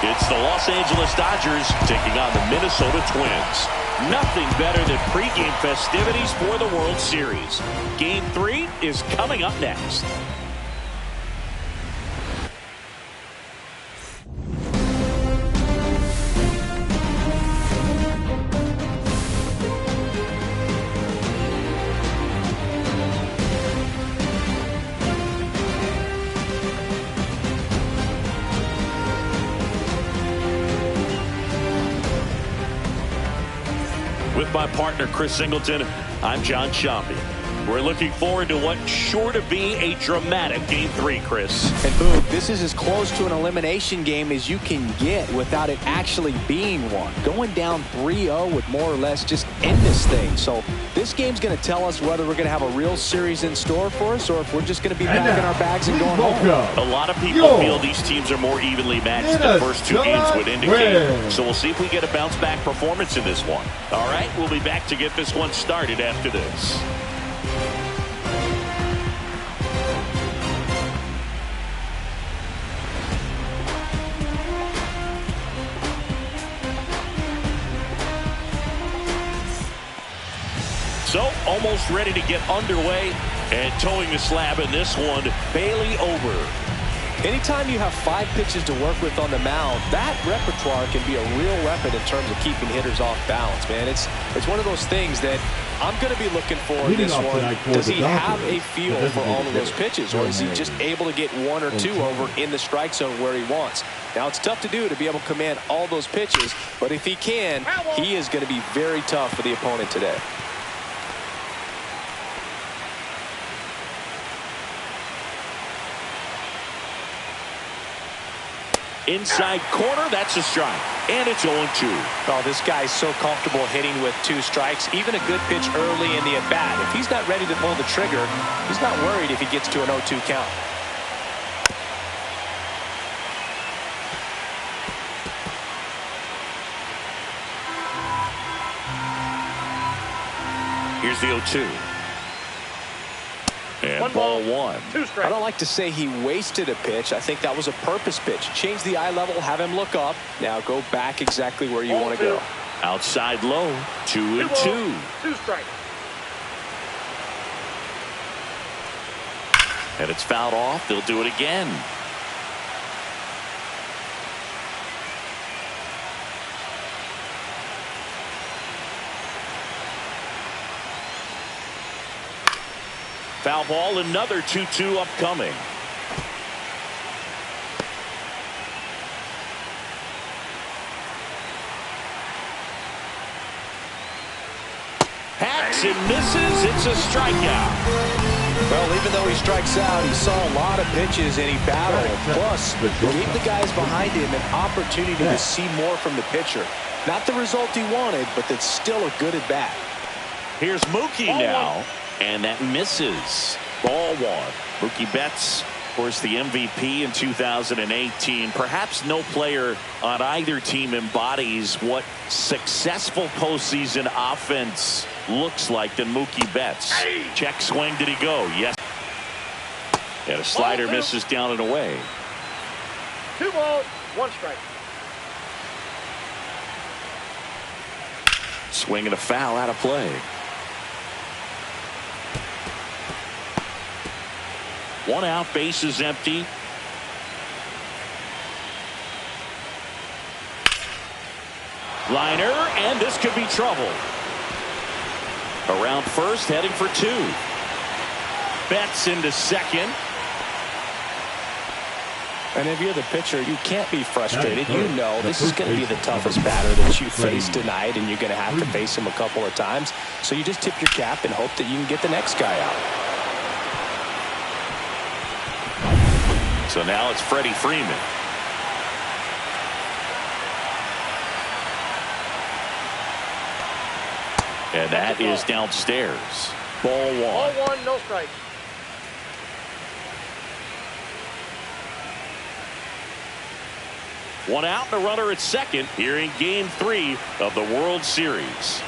It's the Los Angeles Dodgers taking on the Minnesota Twins. Nothing better than pregame festivities for the World Series. Game 3 is coming up next. With my partner, Chris Singleton, I'm John Sciambi. We're looking forward to what's sure to be a dramatic Game 3, Chris. And Boog, this is as close to an elimination game as you can get without it actually being one. Going down 3-0 would more or less just end this thing. So this game's going to tell us whether we're going to have a real series in store for us or if we're just going to be packing our bags and going home. A lot of people feel these teams are more evenly matched than the first two games would indicate. So we'll see if we get a bounce-back performance in this one. All right, we'll be back to get this one started after this. So, almost ready to get underway, and towing the slab in this one, Bailey over. Anytime you have 5 pitches to work with on the mound, that repertoire can be a real weapon in terms of keeping hitters off balance, man. It's one of those things that I'm going to be looking for in this one. Does he have a feel for all of those pitches, or is he just able to get 1 or 2 over in the strike zone where he wants? Now, it's tough to do to be able to command all those pitches, but if he can, he is going to be very tough for the opponent today. Inside corner, that's a strike. And it's 0-2. Oh, this guy's so comfortable hitting with 2 strikes. Even a good pitch early in the at-bat. If he's not ready to pull the trigger, he's not worried if he gets to an 0-2 count. Here's the 0-2. And ball 1. I don't like to say he wasted a pitch. I think that was a purpose pitch. Change the eye level, have him look up. Now go back exactly where you want to go. Outside low, 2-2. 2 strikes. And it's fouled off. They'll do it again. Foul ball, another 2-2 upcoming. Hacks and misses. It's a strikeout. Well, even though he strikes out, he saw a lot of pitches and he battled. Plus, gave the guys behind him an opportunity to see more from the pitcher. Not the result he wanted, but that's still a good at-bat. Here's Mookie now. And that misses. Ball 1. Mookie Betts, of course, the MVP in 2018. Perhaps no player on either team embodies what successful postseason offense looks like than Mookie Betts. Check swing. Did he go? Yes. And a slider misses down and away. 2 balls, 1 strike. Swing and a foul out of play. 1 out, base is empty. Liner, and this could be trouble. Around first, heading for 2. Betts into second. And if you're the pitcher, you can't be frustrated. You know this is going to be the toughest batter that you face tonight, and you're going to have to face him a couple of times. So you just tip your cap and hope that you can get the next guy out. So now it's Freddie Freeman. And that is downstairs. Ball one. Ball one, no strikes. One out and a runner at second here in Game 3 of the World Series.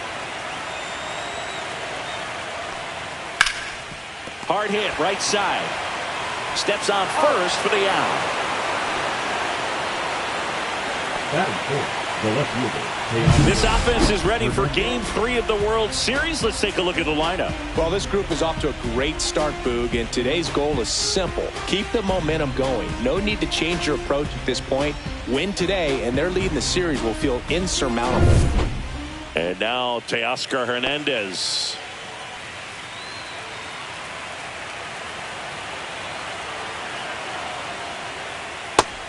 Hard hit right side. Steps on first for the out. That is cool. The left fielder. This offense is ready for Game 3 of the World Series. Let's take a look at the lineup. Well, this group is off to a great start, Boog, and today's goal is simple. Keep the momentum going. No need to change your approach at this point. Win today, and their lead in the series will feel insurmountable. And now Teoscar Hernandez.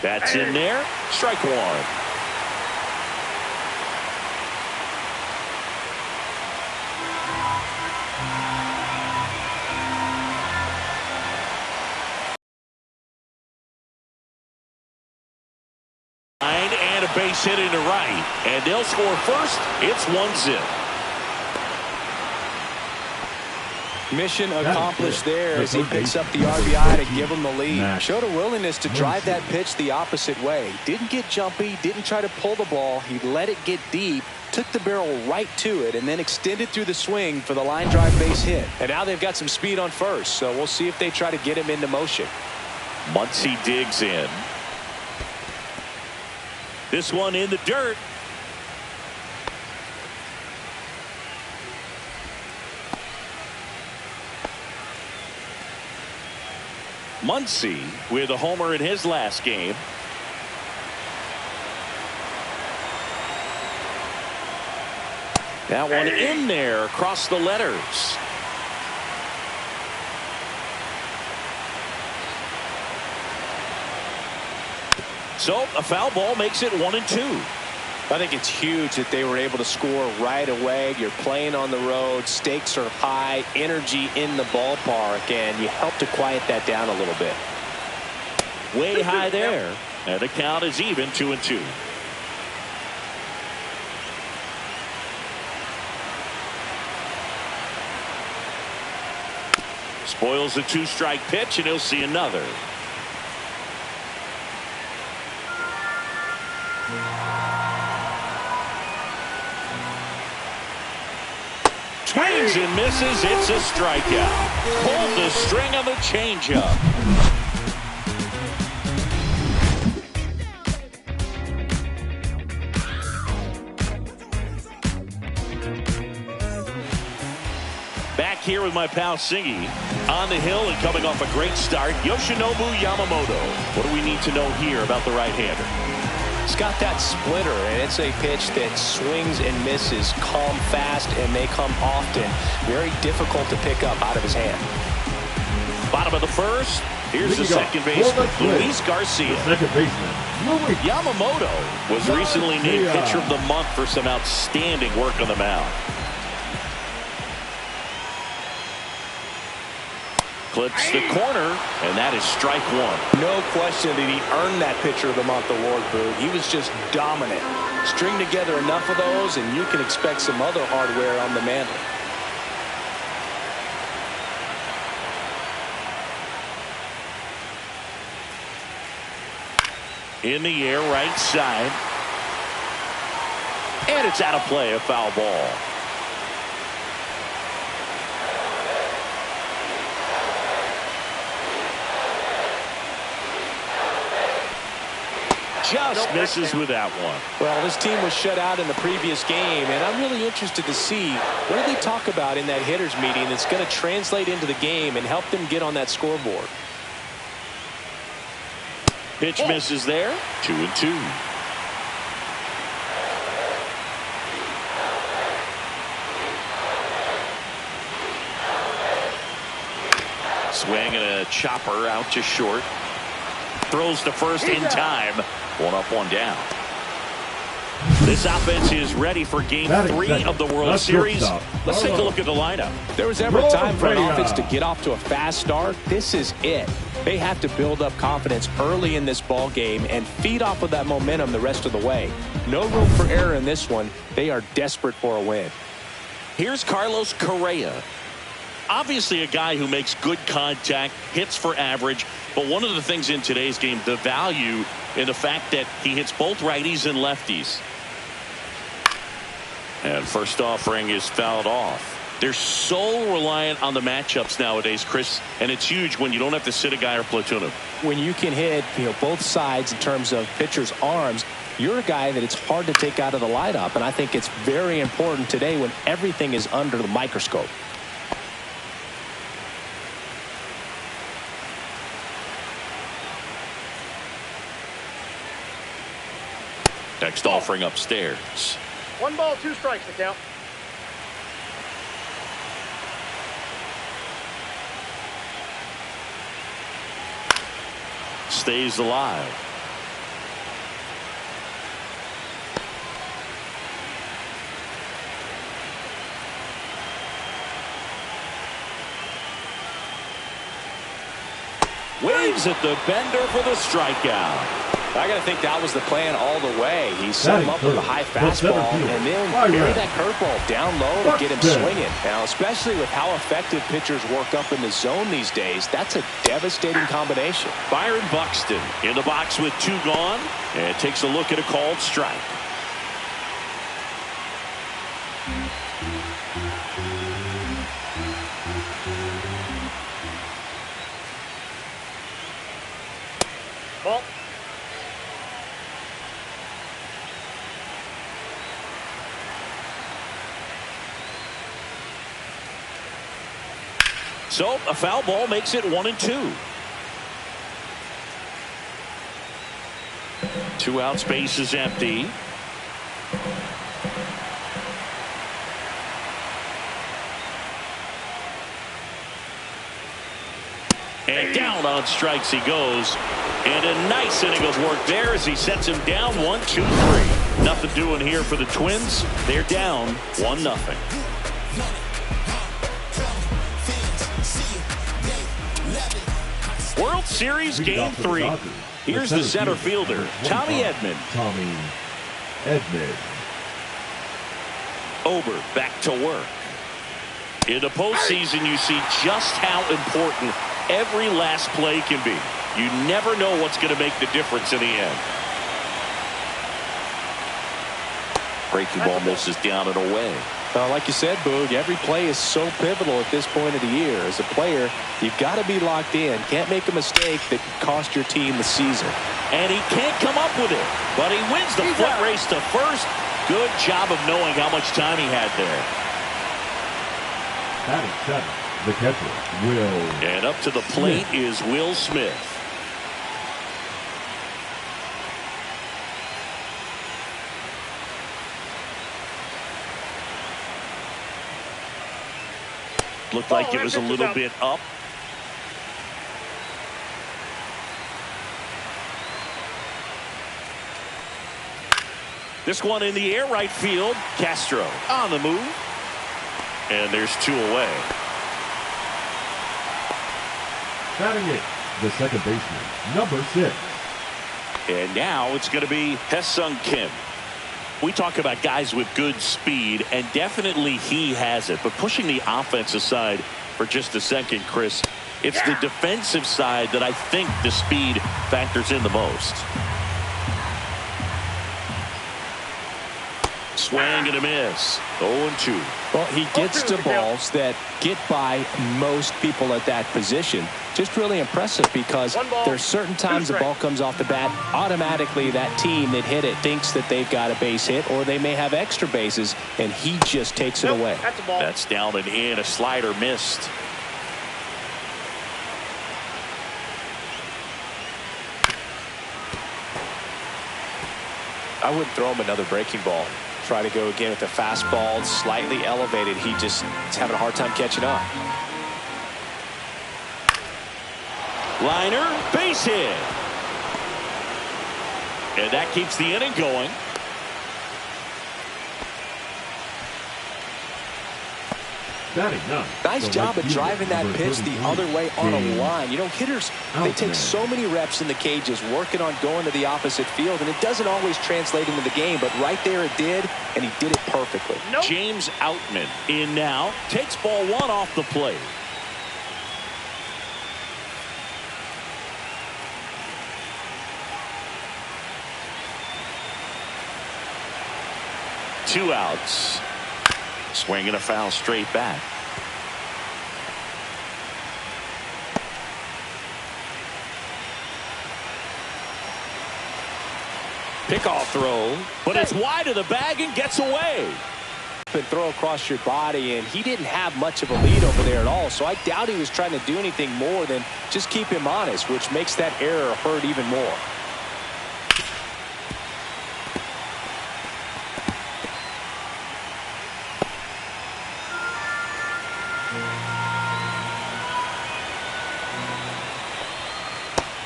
That's in there. Strike one. And a base hit into right. And they'll score first. It's 1-0. Mission accomplished there as he picks up the RBI to give him the lead. Showed a willingness to drive that pitch the opposite way. Didn't get jumpy, didn't try to pull the ball. He let it get deep, took the barrel right to it, and then extended through the swing for the line drive base hit. And now they've got some speed on first, so we'll see if they try to get him into motion. Muncy digs in. This one in the dirt. Muncy with a homer in his last game. That one in there across the letters. So a foul ball makes it 1-2. I think it's huge that they were able to score right away. You're playing on the road. Stakes are high. Energy in the ballpark. And you help to quiet that down a little bit. Way high there. And the count is even 2-2. Spoils the two-strike pitch, and he'll see another. Swings and misses. It's a strikeout. Pulled the string on the changeup. Back here with my pal Singy on the hill and coming off a great start, Yoshinobu Yamamoto. What do we need to know here about the right-hander? He's got that splitter, and it's a pitch that swings and misses, come fast, and they come often. Very difficult to pick up out of his hand. Bottom of the first. Here's the second baseman, Luis Garcia. Second baseman. Yamamoto was recently named Pitcher of the Month for some outstanding work on the mound. Clips the corner, and that is strike one. No question that he earned that Pitcher of the Month award, Boo. He was just dominant. String together enough of those, and you can expect some other hardware on the mantle. In the air, right side. And it's out of play, a foul ball. Just misses with that one. Well, this team was shut out in the previous game, and I'm really interested to see what do they talk about in that hitters meeting that's going to translate into the game and help them get on that scoreboard. Pitch misses there. 2-2. Swing and a chopper out to short. Throws to first in time. One up, one down. This offense is ready for Game 3 of the World Series. Let's take a look at the lineup. There was ever a time for an offense to get off to a fast start. This is it. They have to build up confidence early in this ball game and feed off of that momentum the rest of the way. No room for error in this one. They are desperate for a win. Here's Carlos Correa. Obviously a guy who makes good contact, hits for average, but one of the things in today's game, the value in the fact that he hits both righties and lefties. And first offering is fouled off. They're so reliant on the matchups nowadays, Chris, and it's huge when you don't have to sit a guy or platoon him. When you can hit, both sides in terms of pitchers' arms, you're a guy that it's hard to take out of the lineup, and I think it's very important today when everything is under the microscope. Next offering upstairs. 1 ball, 2 strikes to count. Stays alive. Waves at the bender for the strikeout. I got to think that was the plan all the way. He set him up with a high fastball and then carry that curveball down low to get him swinging. Now, especially with how effective pitchers work up in the zone these days, that's a devastating combination. Byron Buxton in the box with 2 gone and takes a look at a called strike. Ball. So a foul ball makes it 1-2. 2 outs, base is empty. And down on strikes he goes. And a nice inning of work there as he sets him down 1-2-3. Nothing doing here for the Twins. They're down 1-0. World Series Game 3. Here's the center fielder, Tommy Edman. Tommy Edman. Ober back to work. In the postseason, you see just how important every last play can be. You never know what's going to make the difference in the end. Breaking ball misses down and away. Like you said, Boog, every play is so pivotal at this point of the year. As a player, you've got to be locked in. Can't make a mistake that could cost your team the season. And he can't come up with it, but he wins the foot race to first. Good job of knowing how much time he had there. Batting 7, the catcher, Will. And up to the plate is Will Smith. Looked like it was a little bit up. This one in the air, right field. Castro on the move. And there's 2 away. Batting it, the second baseman, number 6. And now it's going to be Hae-Sung Kim. We talk about guys with good speed, and definitely he has it. But pushing the offense aside for just a second, Chris, it's the defensive side that I think the speed factors in the most. Swing and a miss. 0-2. Well, he gets to balls that get by most people at that position. Just really impressive because there's certain times the ball comes off the bat, automatically that team that hit it thinks that they've got a base hit or they may have extra bases, and he just takes it away. That's a ball. That's down and in. A slider missed. I wouldn't throw him another breaking ball. Try to go again with the fastball, slightly elevated. He just is having a hard time catching up. Liner, base hit. And that keeps the inning going. Batting ninth. Nice The job right of driving that fielder, pitch the 33, other way on a James line. You know, hitters, they take so many reps in the cages working on going to the opposite field, and it doesn't always translate into the game, but right there it did, and he did it perfectly. Nope. James Outman in now. Takes ball one off the plate. Two outs. Swinging a foul straight back. Pickoff throw, but it's wide of the bag and gets away. And throw across your body, and he didn't have much of a lead over there at all, so I doubt he was trying to do anything more than just keep him honest, which makes that error hurt even more.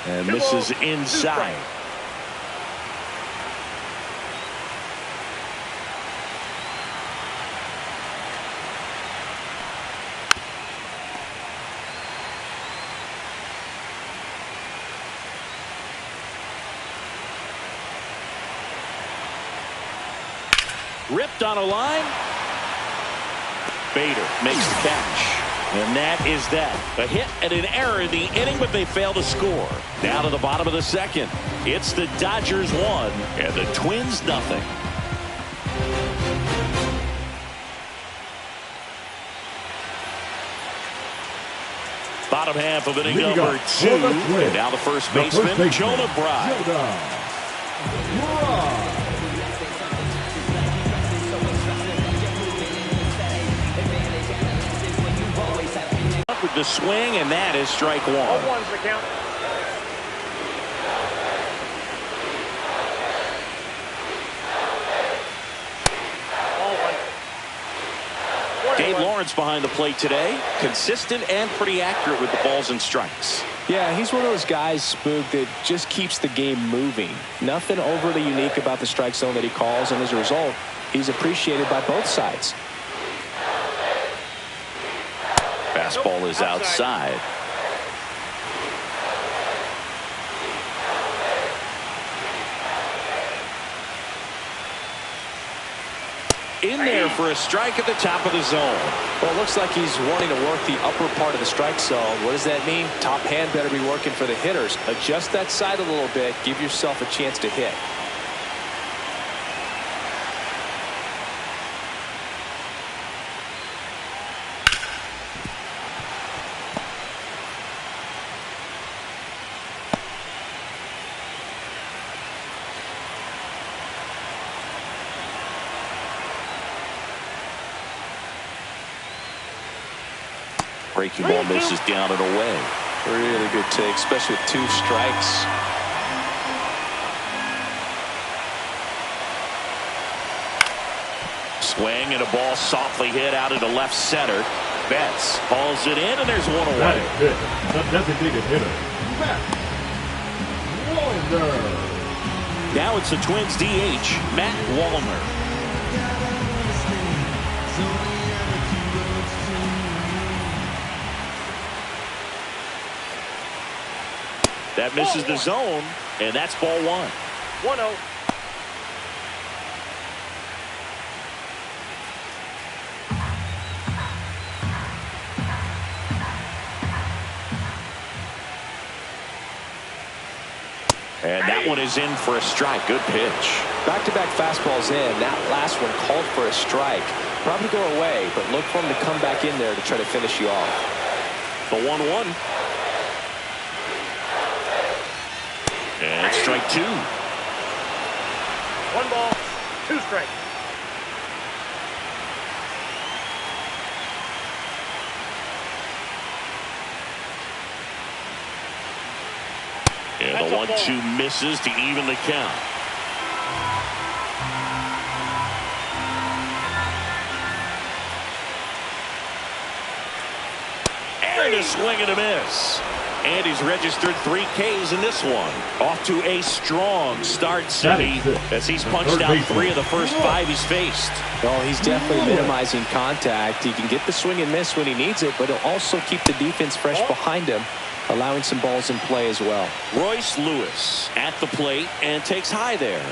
And misses inside. Ripped on a line. Bader makes the catch. And that is that. A hit and an error in the inning, but they fail to score. Down to the bottom of the second. It's the Dodgers 1 and the Twins nothing. Bottom half of inning number 2. And now the first baseman, Jonah Bride. With the swing, and that is strike one. 0-1's the count. Dave Lawrence behind the plate today. Consistent and pretty accurate with the balls and strikes. Yeah, he's one of those guys, Spook, that just keeps the game moving. Nothing overly unique about the strike zone that he calls, and as a result, he's appreciated by both sides. Fastball is outside. In there for a strike at the top of the zone. Well, it looks like he's wanting to work the upper part of the strike zone. What does that mean? Top hand better be working for the hitters. Adjust that side a little bit. Give yourself a chance to hit. Breaking ball misses down and away. Really good take, especially with 2 strikes. Swing and a ball softly hit out into left center. Betts hauls it in, and there's one away. That is good. The designated hitter, Matt Wallner. Now it's the Twins DH, Matt Wallner. That misses the zone, and that's ball 1. 1-0. And that one is in for a strike. Good pitch. Back-to-back fastballs in. That last one called for a strike. Probably go away, but look for him to come back in there to try to finish you off. The 1-1. And it's strike 2. 1 ball, 2 strikes. And the 1-2 misses to even the count. And a swing and a miss. And he's registered 3 Ks in this one. Off to a strong start, Sonny, as he's punched out 3 of the first 5 he's faced. Well, he's definitely minimizing contact. He can get the swing and miss when he needs it, but he'll also keep the defense fresh behind him, allowing some balls in play as well. Royce Lewis at the plate and takes high there.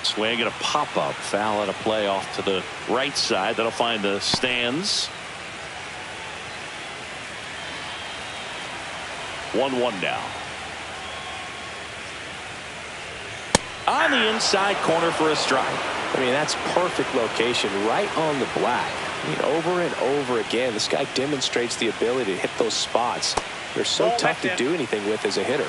Swing and a pop-up foul and a play off to the right side. That'll find the stands. 1-1 now. On the inside corner for a strike. I mean, that's perfect location right on the black. I mean, over and over again, this guy demonstrates the ability to hit those spots. They're so tough to do anything with as a hitter.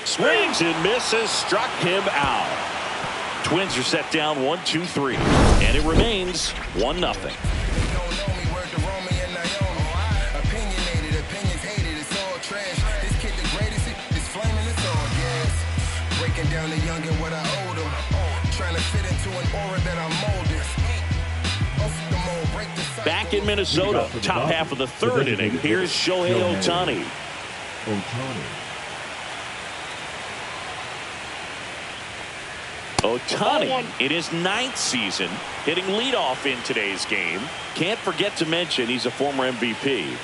Swings and misses, struck him out. Twins are set down 1-2-3, and it remains 1-0. Down the young and what I owed him, trying to fit into an aura that I'm molded. Back in Minnesota, top half of the 3rd inning. Here's Shohei Ohtani. Ohtani in his 9th season, hitting leadoff in today's game. Can't forget to mention he's a former MVP.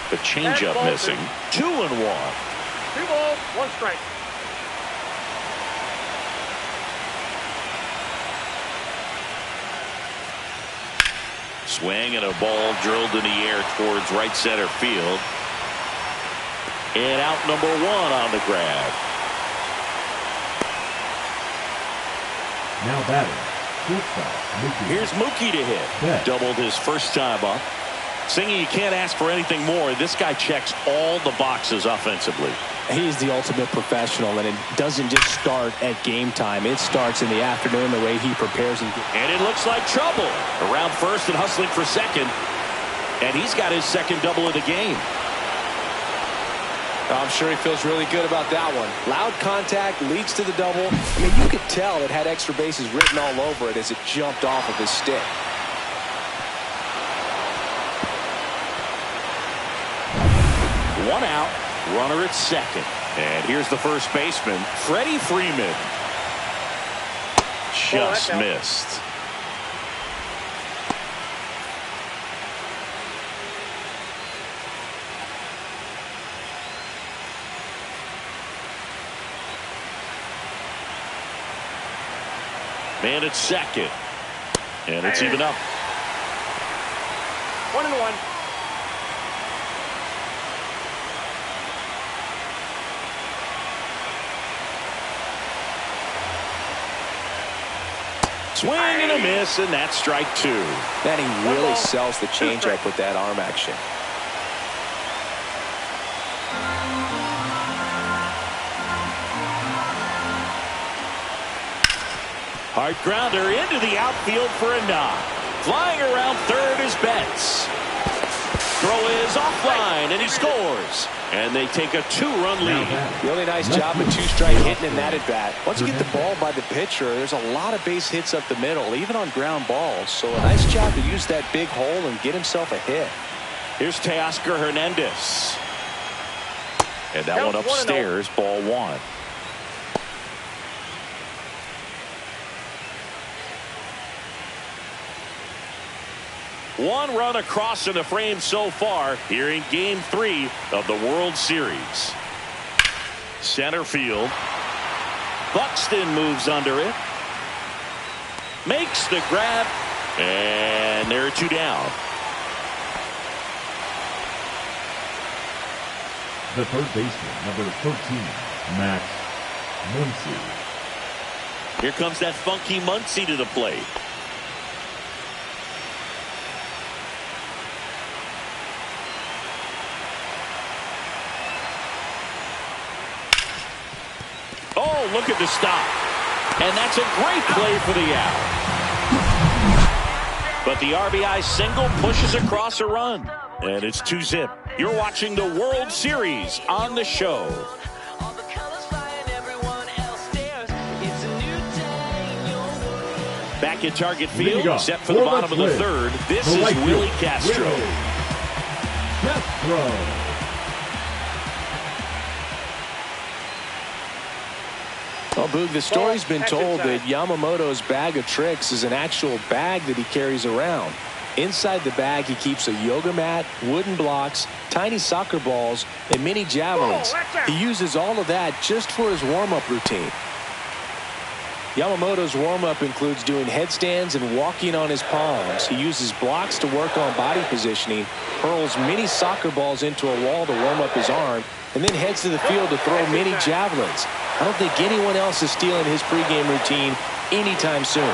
The changeup missing. 2-1. 2 balls, 1 strike. Swing and a ball drilled in the air towards right center field. And out number 1 on the grab. Now batting. Here's Mookie to hit. Yeah. Doubled his first time up. Singy, you can't ask for anything more. This guy checks all the boxes offensively. He's the ultimate professional, and it doesn't just start at game time. It starts in the afternoon, the way he prepares. And it looks like trouble. Around first and hustling for second. And he's got his 2nd double of the game. I'm sure he feels really good about that one. Loud contact leads to the double. I mean, you could tell it had extra bases written all over it as it jumped off of his stick. One out, runner at second. And here's the first baseman, Freddie Freeman. Just missed. Man at second. And it's even up. 1-1. Swing and a miss, and that's strike 2. Man, he really sells the changeup with that arm action. Hard grounder into the outfield for a knock. Flying around third is Betts. Throw is offline, and he scores. And they take a 2-run lead. Really nice job of 2-strike hitting in that at bat. Once you get the ball by the pitcher, there's a lot of base hits up the middle, even on ground balls. So a nice job to use that big hole and get himself a hit. Here's Teoscar Hernandez. And that one upstairs, ball 1. One run across in the frame so far here in Game 3 of the World Series. Center field. Buxton moves under it. Makes the grab. And there are 2 down. The third baseman, number 13, Max Muncy. Here comes that funky Muncy to the plate. looking to stop. And that's a great play for the out. But the RBI single pushes across a run. And it's 2-zip. You're watching the World Series on the show. Back at Target Field, set for the bottom of the third. This is Willie Castro. Well, Boog, the story's been told that Yamamoto's bag of tricks is an actual bag that he carries around. Inside the bag, he keeps a yoga mat, wooden blocks, tiny soccer balls, and mini javelins. He uses all of that just for his warm-up routine. Yamamoto's warm-up includes doing headstands and walking on his palms. He uses blocks to work on body positioning, hurls mini soccer balls into a wall to warm up his arm, and then heads to the field to throw mini javelins. I don't think anyone else is stealing his pregame routine anytime soon.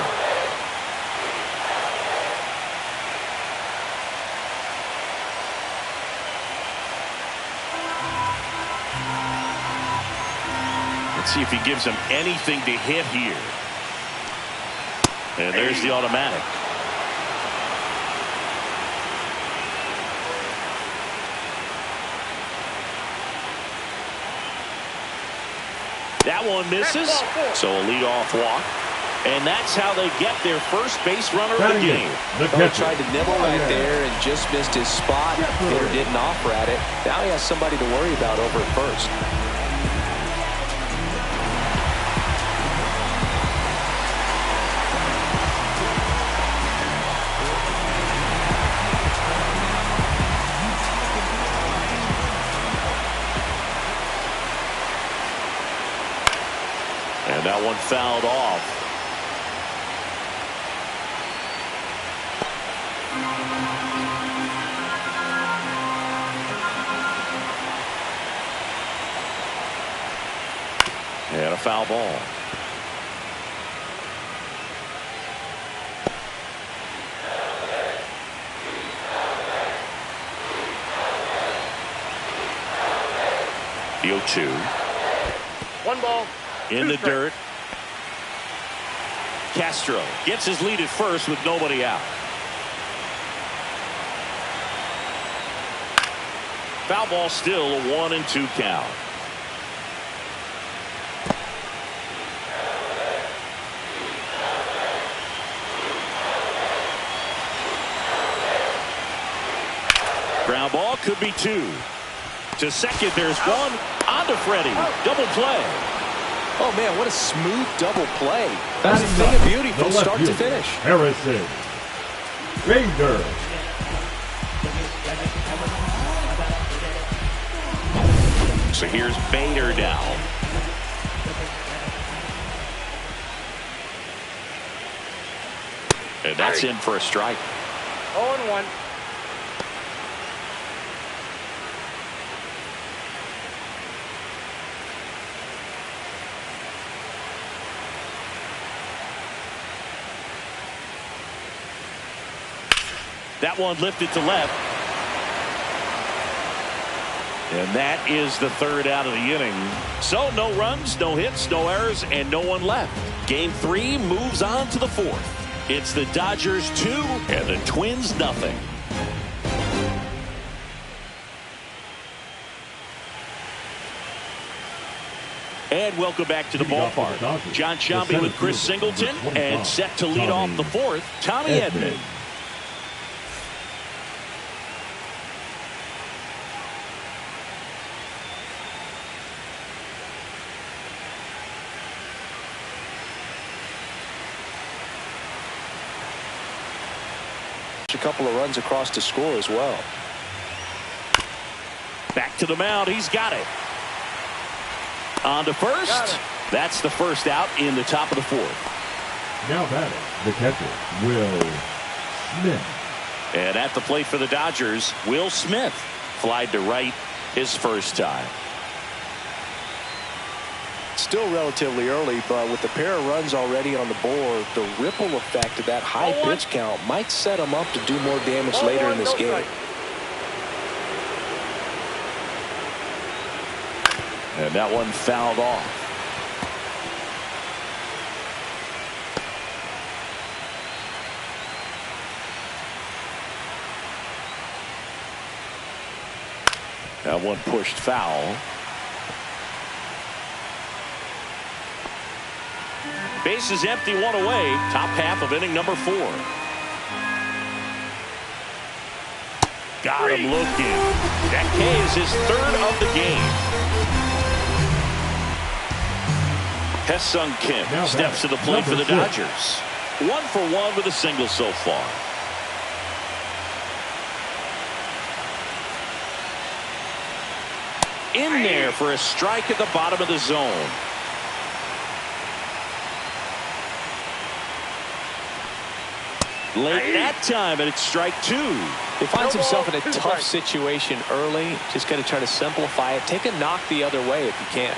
Let's see if he gives him anything to hit here. And there's the automatic. That one misses. So a leadoff walk. And that's how they get their first base runner of the game. He tried to nibble right there and just missed his spot. Hitter didn't offer at it. Now he has somebody to worry about over at first. And that one fouled off. And a foul ball. The 0-2. 1 ball. In the dirt. Castro gets his lead at first with nobody out. Foul ball, still a 1-2 count. Ground ball, could be 2. To second, there's 1. On to Freddie. Double play. Oh, man, what a smooth double play. That's a thing of beauty from start to finish. Harrison. Bader. So here's Bader now. And that's in for a strike. 0-1. That one lifted to left. And that is the third out of the inning. So no runs, no hits, no errors, and no one left. Game 3 moves on to the 4th. It's the Dodgers 2 and the Twins nothing. And welcome back to the ballpark. John Sciambi with Chris Singleton, and set to lead off the 4th, Tommy Edman. A couple of runs across to score as well. Back to the mound. He's got it. On to first. That's the first out in the top of the 4th. Now batting, the catcher, Will Smith. And at the plate for the Dodgers, Will Smith flied to right his first time. Still relatively early, but with a pair of runs already on the board, the ripple effect of that high pitch count might set him up to do more damage later in this game. And that one fouled off. That one pushed foul. Base is empty, one away. Top half of inning number 4. Got him looking. That K is his 3rd of the game. Hesung Kim steps to the plate for the Dodgers. 1 for 1 with a single so far. In there for a strike at the bottom of the zone. Late that time, and it's strike 2. He finds himself in a tough situation early. Just got to try to simplify it. Take a knock the other way if you can.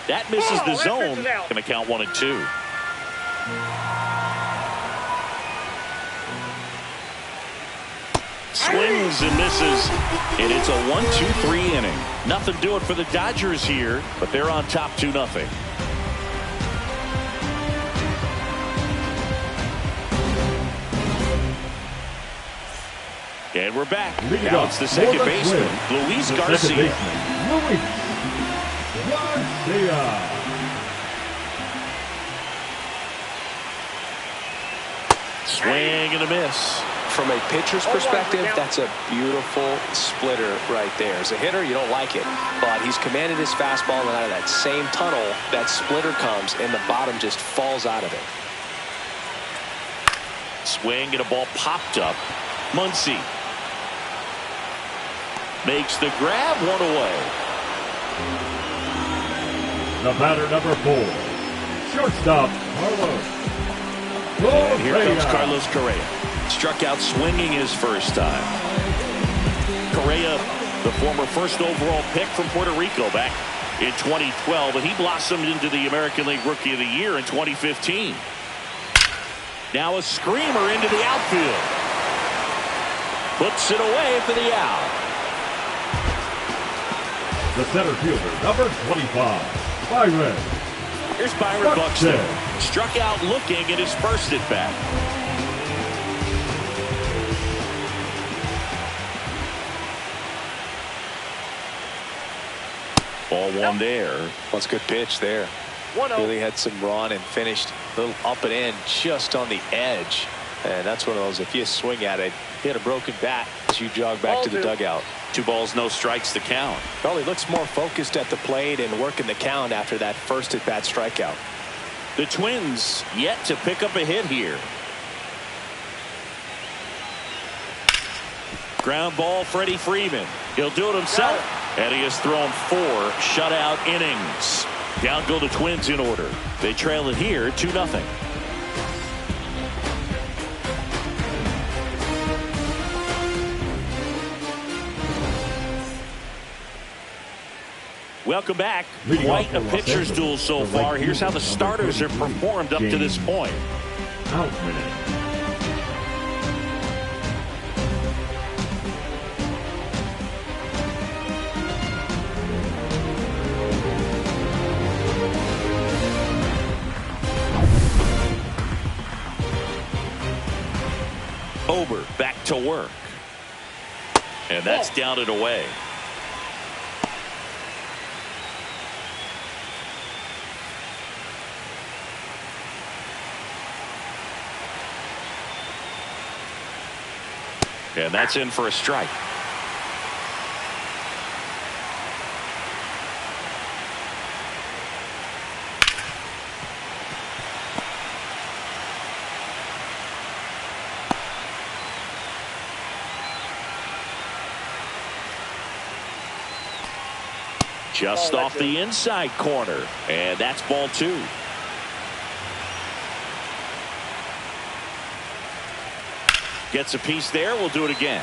That misses the zone. Going to count 1 and 2. Swings and misses, and it's a 1-2-3 inning. Nothing doing for the Dodgers here, but they're on top 2-0. And we're back. Now it's the second baseman, Luis Garcia. Swing and a miss. From a pitcher's perspective, that's a beautiful splitter right there. As a hitter, you don't like it, but he's commanded his fastball, and out of that same tunnel, that splitter comes, and the bottom just falls out of it. Swing and a ball popped up. Muncy makes the grab, 1 away. The batter, number 4, shortstop, Carlos. And here comes Carlos Correa. Struck out swinging his first time. Correa, the former 1st overall pick from Puerto Rico back in 2012, and he blossomed into the American League Rookie of the Year in 2015. Now a screamer into the outfield. Puts it away for the out. The center fielder, number 25, Byron. Here's Byron Buxton. Struck out looking at his first at bat. Ball 1 there. That's a good pitch there. Really had some run and finished a little up and in just on the edge. And that's one of those, if you swing at it, hit a broken bat as you jog back to the dugout. 2 balls, no strikes to count. Well, he looks more focused at the plate and working the count after that first at bat strikeout. The Twins yet to pick up a hit here. Ground ball, Freddie Freeman. He'll do it himself. And he has thrown 4 shutout innings. Down go the Twins in order. They trail it here 2-0. Welcome back. Quite a pitcher's duel so far. Here's how the starters have performed up to this point. Out minute. Ober back to work. And that's down and away. And that's in for a strike. Just off the inside corner. And that's ball 2. Gets a piece there. We'll do it again.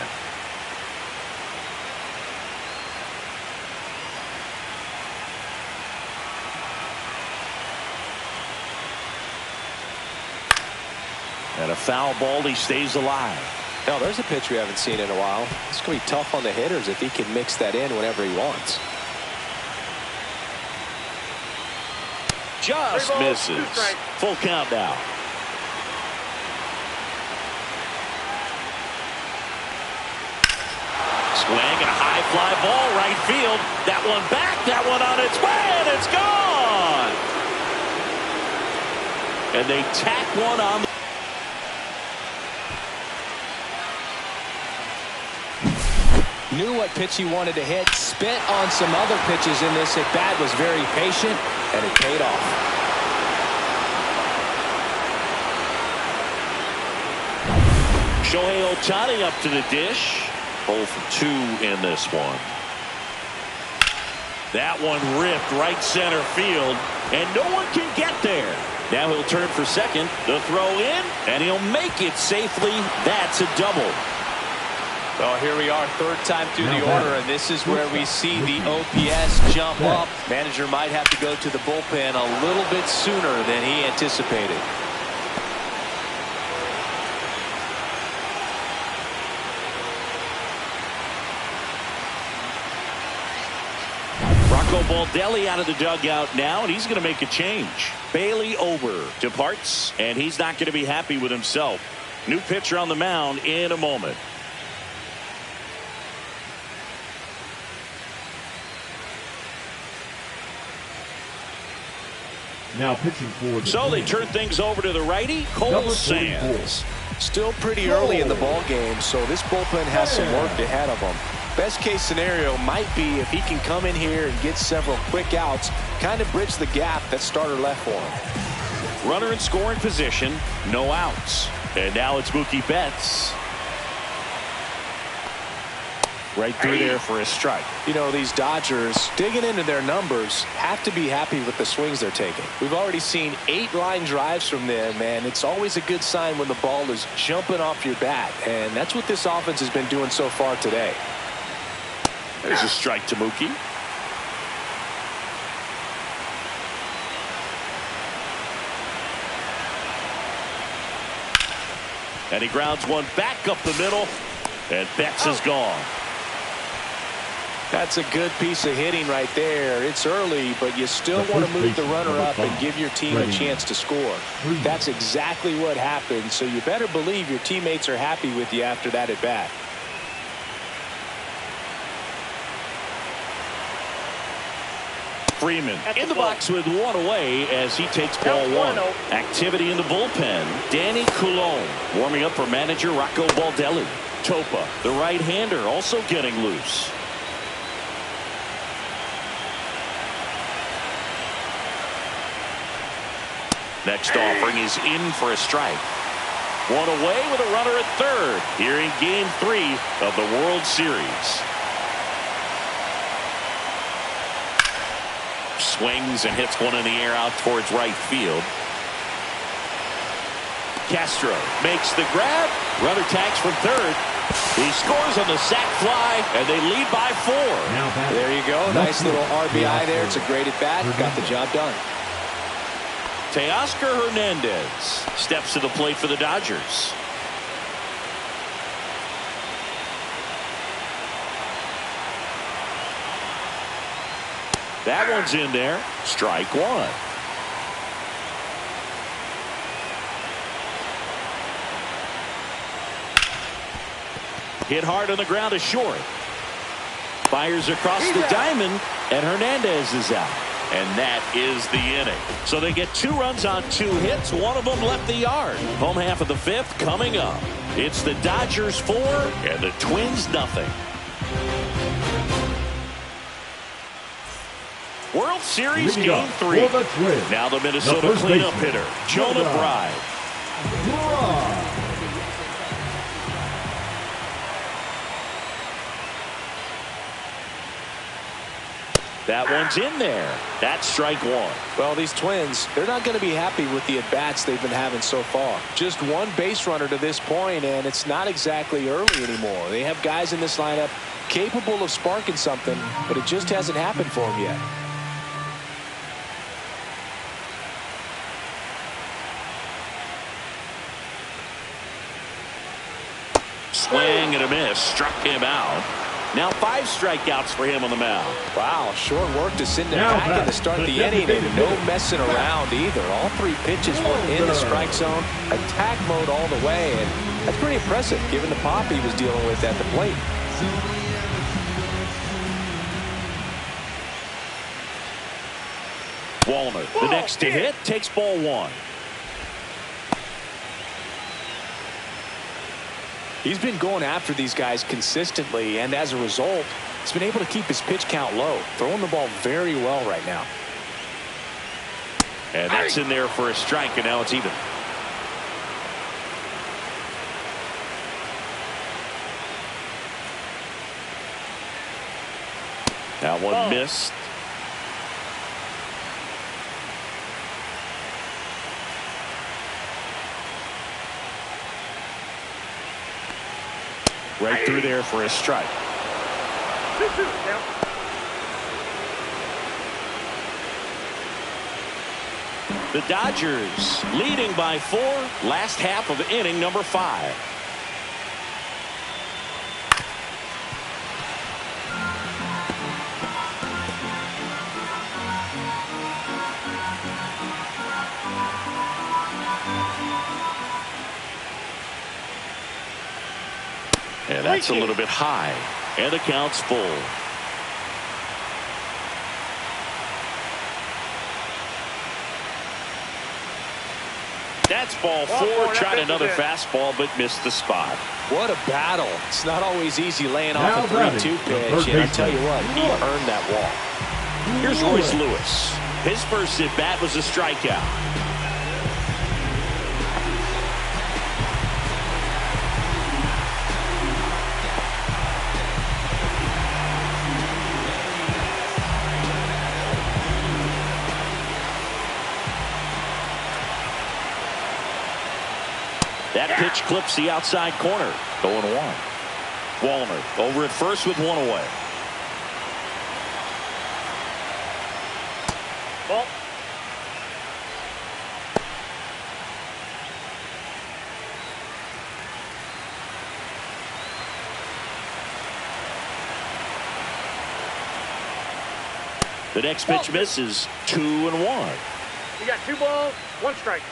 And a foul ball. He stays alive. Now there's a pitch we haven't seen in a while. It's going to be tough on the hitters if he can mix that in whenever he wants. just 3 balls, 2 misses. strikes. Full count now. Swing and a high fly ball right field. That one back, that one on its way, and it's gone. And they tack one on. Knew what pitch he wanted to hit, spit on some other pitches in this at bat, was very patient, and it paid off. Shohei Ohtani up to the dish. 0 for 2 in this one. That one ripped right center field, and no one can get there. Now he'll turn for second. The throw in, and he'll make it safely. That's a double. Well, here we are, third time through the order, and this is where we see the OPS jump up. Manager might have to go to the bullpen a little bit sooner than he anticipated. Rocco Baldelli out of the dugout now, and he's going to make a change. Bailey Ober departs, and he's not going to be happy with himself. New pitcher on the mound in a moment. Now pitching for the So they turn things over to the righty, Cole Sands. Still pretty early in the ball game, so this bullpen has some work ahead of them. Best case scenario might be if he can come in here and get several quick outs, kind of bridge the gap that starter left for him. Runner in scoring position, no outs. And now it's Mookie Betts. Right through there for a strike. You know, these Dodgers, digging into their numbers, have to be happy with the swings they're taking. We've already seen 8 line drives from them, and it's always a good sign when the ball is jumping off your bat. And that's what this offense has been doing so far today. There's a strike to Mookie. And he grounds one back up the middle, and Betts is gone. That's a good piece of hitting right there. It's early, but you still want to move the runner up and give your team a chance to score. That's exactly what happened, so you better believe your teammates are happy with you after that at bat. Freeman in the box with one away as he takes ball one. Activity in the bullpen. Danny Coulombe warming up for manager Rocco Baldelli. Topa, the right-hander, also getting loose. Next offering is in for a strike. One away with a runner at third here in Game 3 of the World Series. Swings and hits one in the air out towards right field. Castro makes the grab. Runner tags from third. He scores on the sac fly, and they lead by 4. There you go. Nice little RBI there. It's a great at bat. Got the job done. Teoscar Hernandez steps to the plate for the Dodgers. That one's in there. Strike one. Hit hard on the ground to short. Fires across the diamond, and Hernandez is out. And that is the inning. So they get 2 runs on 2 hits. One of them left the yard. Home half of the 5th coming up. It's the Dodgers 4 and the Twins nothing. World Series Game 3. Now the Minnesota cleanup hitter, Jonah Bride. That one's in there. That's strike one. Well, these Twins, they're not going to be happy with the at-bats they've been having so far. Just one base runner to this point, and it's not exactly early anymore. They have guys in this lineup capable of sparking something, but it just hasn't happened for them yet. Swing and a miss. Struck him out. Now 5 strikeouts for him on the mound. Wow, short work to send him Now back in to start the inning, and no messing around either. All 3 pitches were in the strike zone, attack mode all the way, and that's pretty impressive given the pop he was dealing with at the plate. Wallner, the next to hit, takes ball 1. He's been going after these guys consistently, and as a result, he's been able to keep his pitch count low, throwing the ball very well right now. And that's in there for a strike, and now it's even. That one missed. Right through there for a strike. 2-2 now. The Dodgers leading by 4. Last half of inning number 5. And that's a little bit high. And the count's full. That's ball 4. Tried another fastball, but missed the spot. What a battle. It's not always easy laying off a 3-2 pitch, and I tell you what, he earned that walk. Here's Royce Lewis. His first at-bat was a strikeout. That pitch clips the outside corner. 0-1. Wallner over at first with 1 away. Ball. The next pitch misses. 2-1. You got 2 balls, 1 strike.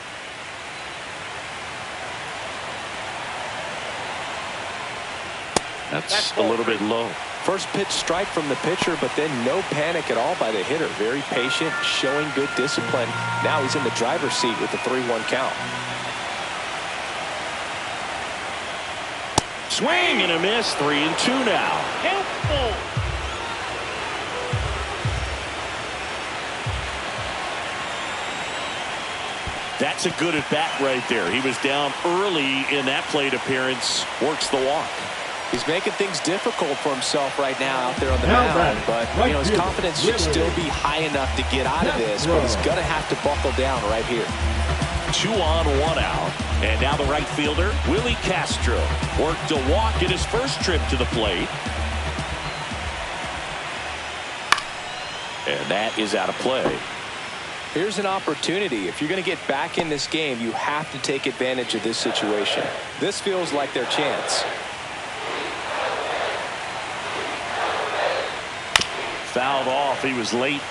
That's a little bit low. First pitch strike from the pitcher, but then no panic at all by the hitter. Very patient, showing good discipline. Now he's in the driver's seat with the 3-1 count. Swing and a miss. 3-2 now. Helpful. That's a good at bat right there. He was down early in that plate appearance. Works the walk. He's making things difficult for himself right now out there on the mound, but you know, his confidence should still be high enough to get out of this, but he's going to have to buckle down right here. 2 on, 1 out. And now the right fielder, Willie Castro, worked a walk in his first trip to the plate. And that is out of play. Here's an opportunity. If you're going to get back in this game, you have to take advantage of this situation. This feels like their chance. Fouled off. He was late.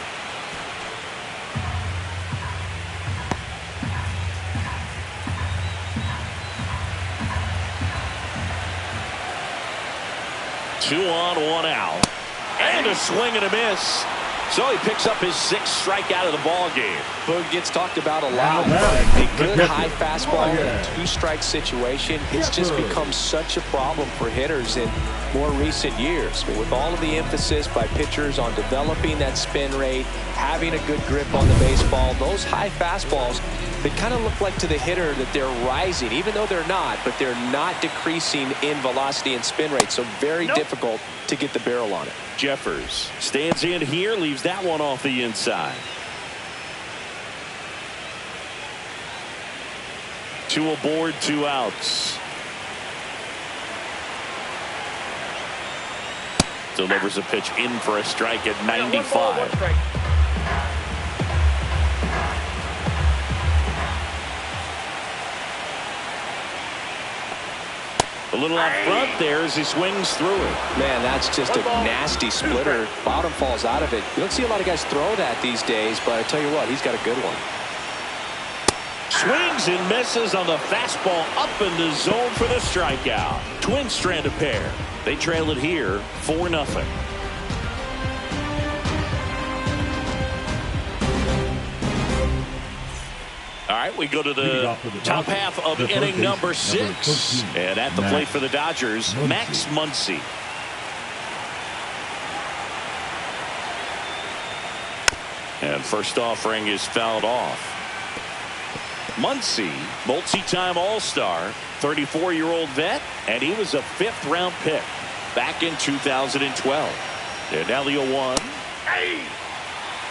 Two on, 1 out. And a swing and a miss. So he picks up his 6th strikeout of the ball game. Boog gets talked about a lot, but a good high fastball in a 2-strike situation, it's just become such a problem for hitters in more recent years. But with all of the emphasis by pitchers on developing that spin rate, having a good grip on the baseball, those high fastballs, they kind of look like to the hitter that they're rising, even though they're not, but they're not decreasing in velocity and spin rate. So very difficult to get the barrel on it. Jeffers stands in here, leaves that one off the inside. 2 aboard, 2 outs. Delivers a pitch in for a strike at 95. 1 ball, 1 strike. A little out front there as he swings through it. Man, that's just a nasty splitter. Bottom falls out of it. You don't see a lot of guys throw that these days, but I tell you what, he's got a good one. Swings and misses on the fastball up in the zone for the strikeout. Twins strand a pair. They trail it here 4-0. All right, we go to the top half of inning number 6. And at the plate for the Dodgers, Max Muncy. And first offering is fouled off. Muncy, multi-time All-Star, 34-year-old vet, and he was a 5th-round pick back in 2012. And now the 0-1. Hey!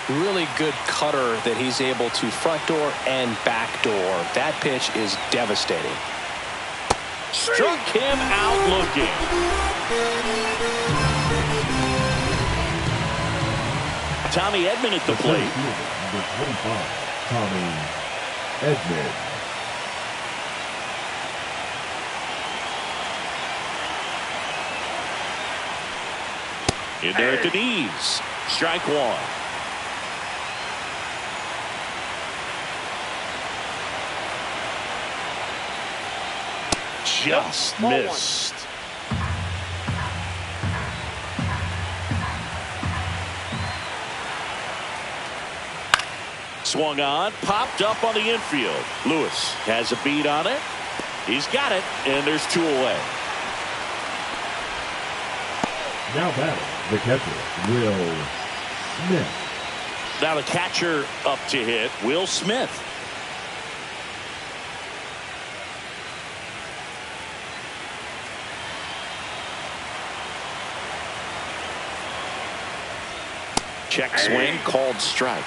Really good cutter that he's able to front door and back door. That pitch is devastating. Struck him out looking. Tommy Edman at the plate. Tommy Edman. In there at the knees. Strike 1. Just missed. Swung on, popped up on the infield. Lewis has a beat on it. He's got it, and there's 2 away. Now batting, the catcher, Will Smith. Now the catcher up to hit, Will Smith. Check swing, called strike.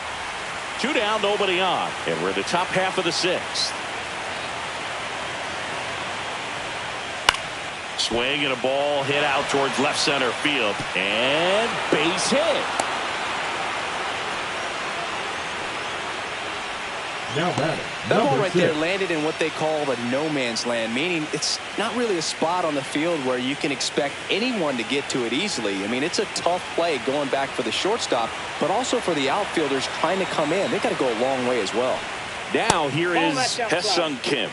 2 down, nobody on. And we're in the top half of the 6th. Swing and a ball hit out towards left center field. And base hit. Now batting, That ball right 6. there landed in what they call the no man's land, meaning it's not really a spot on the field where you can expect anyone to get to it easily. I mean, it's a tough play going back for the shortstop, but also for the outfielders trying to come in. They got to go a long way as well. Now here is Hesung Kim.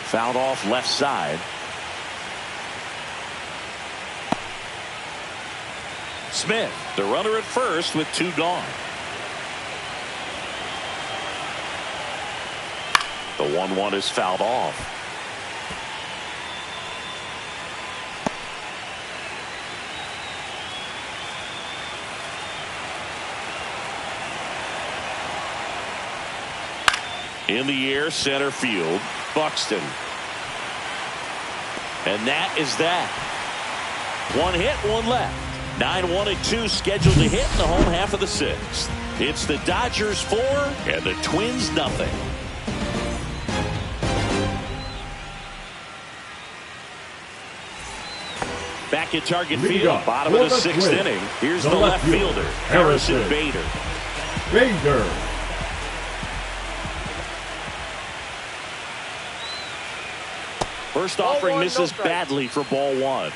Fouled off left side. Smith, the runner at first with 2 gone. The 1-1 is fouled off. In the air, center field, Buxton. And that is that. 1 hit, 1 left. 9-1-2 scheduled to hit in the home half of the 6th. It's the Dodgers 4 and the Twins nothing. Back at target field, bottom of the 6th inning. Here's the left fielder, Harrison Bader. First offering misses badly for ball 1.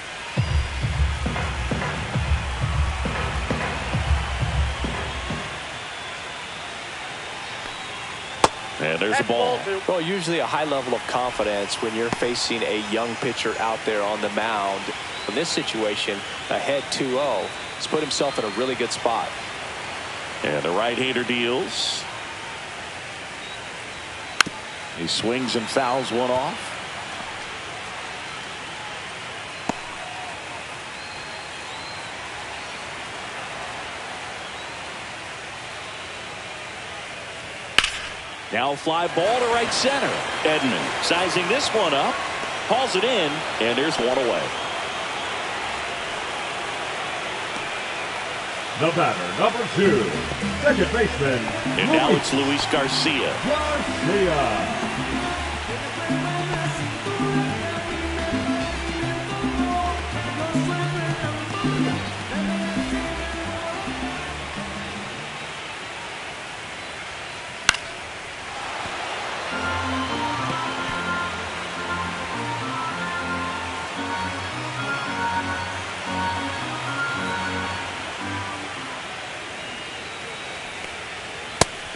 And there's a ball. Well, usually a high level of confidence when you're facing a young pitcher out there on the mound. In this situation, ahead 2-0, he's put himself in a really good spot. And the right-hander deals. He swings and fouls one off. Now fly ball to right center. Edman sizing this one up, hauls it in, and there's 1 away. The batter, number 2, second baseman. And now it's Luis Garcia.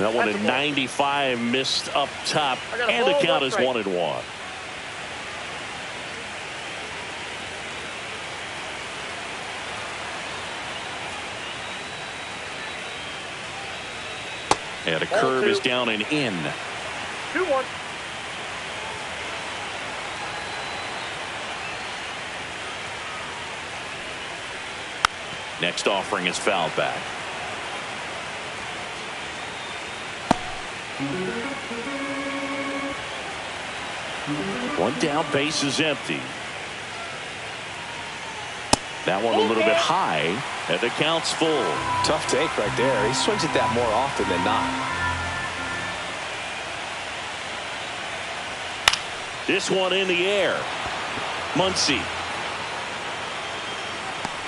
That one That's at a ball. 95 missed up top, I got a and the ball, count one is strike. 1-1. And a Ball curve two. is down and in. 2-1. Next offering is fouled back. One down, base is empty. That one a little bit high, and the count's full. Tough take right there. He swings at that more often than not. This one in the air. Muncy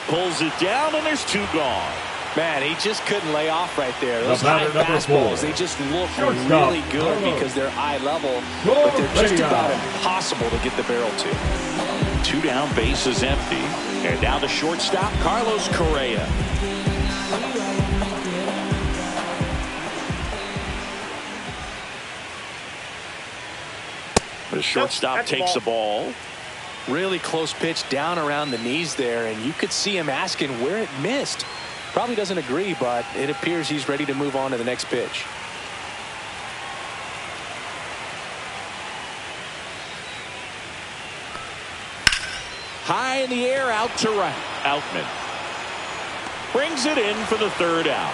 pulls it down, and there's 2 gone. Man, he just couldn't lay off right there. Those The high batter, number fastballs, 4. they just look Shortstop, really good Carlos. because they're eye level, but they're just Correa. about impossible to get the barrel to. 2 down, base is empty. And now the shortstop, Carlos Correa. The shortstop That's a takes the ball. ball. Really close pitch down around the knees there, and you could see him asking where it missed. Probably doesn't agree, but it appears he's ready to move on to the next pitch. High in the air, out to right. Outman brings it in for the 3rd out.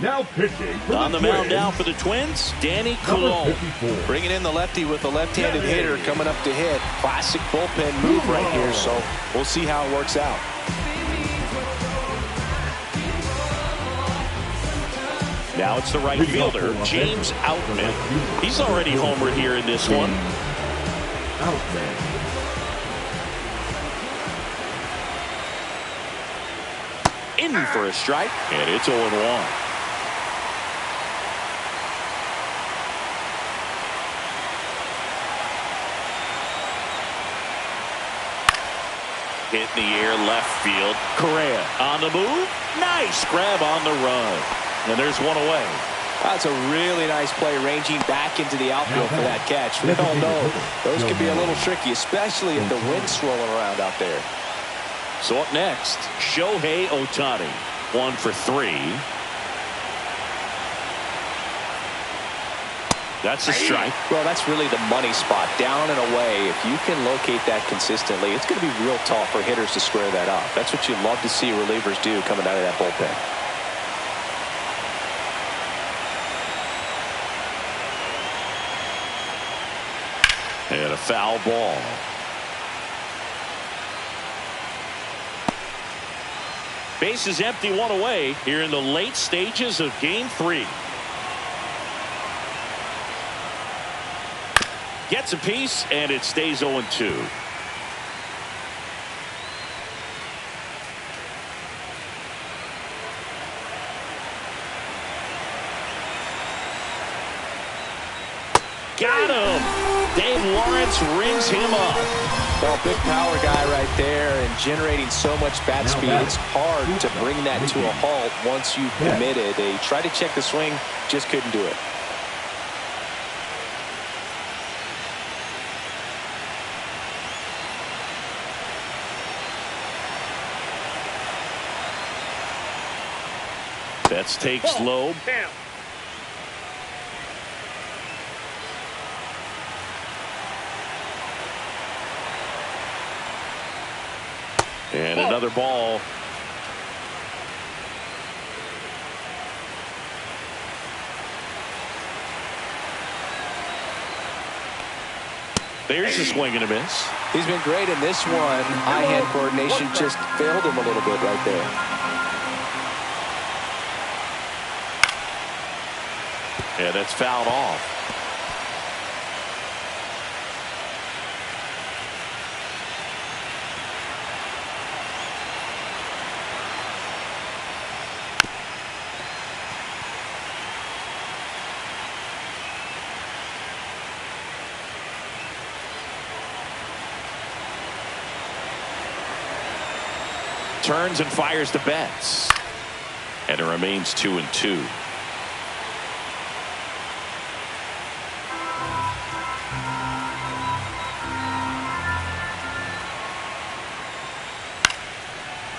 Now pitching for On the the mound Twins, now for the Twins, Danny number Coulomb. 54. Bringing in the lefty with a left-handed Danny. hitter coming up to hit. Classic bullpen move right here, so we'll see how it works out. Now it's the right Leading off fielder, for Los James Angeles, Outman. the right fielder. He's already homered here in this one. Outman. In for a strike, and it's 0-1. Hit in the air, left field. Correa on the move. Nice grab on the run. And there's one away. That's a really nice play, ranging back into the outfield for that catch. We all know those can be a little tricky, especially if the wind's swirling around out there. So up next, Shohei Ohtani. 1 for 3. That's a strike. Well, that's really the money spot, down and away. If you can locate that consistently, it's going to be real tough for hitters to square that up. That's what you love to see relievers do coming out of that bullpen. And a foul ball. Base is empty, 1 away here in the late stages of Game 3. Gets a piece, and it stays 0-2. Got him. Dave Lawrence rings him up. Well, big power guy right there and generating so much bat speed. It's hard to bring that to a halt once you've committed. They tried to check the swing, just couldn't do it. Betts takes low. Down. And another ball. There's a swing and a miss. He's been great in this one. Eye-hand coordination just failed him a little bit right there. Yeah, that's fouled off. turns and fires to Betts. And it remains 2-2.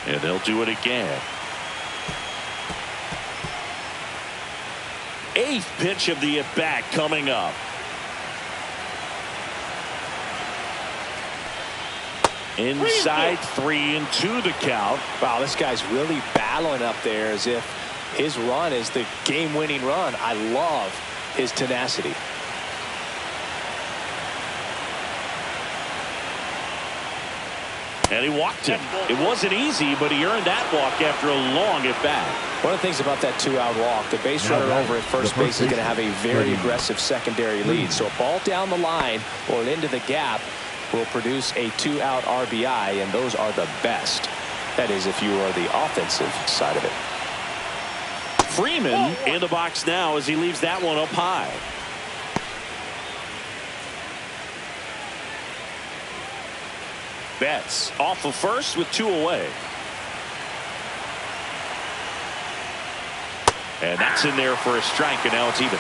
And they'll do it again. 8th pitch of the at-bat coming up. Inside 3-2 the count. Wow, this guy's really battling up there as if his run is the game-winning run. I love his tenacity. And he walked him. It wasn't easy, but he earned that walk after a long at-bat. One of the things about that 2-out walk, the base runner over at first base is going to have a very aggressive secondary lead. So a ball down the line or into the gap will produce a 2-out RBI, and those are the best. That is, if you are the offensive side of it. Freeman in the box now as he leaves that one up high. Betts off of first with 2 away. And that's in there for a strike, and now it's even.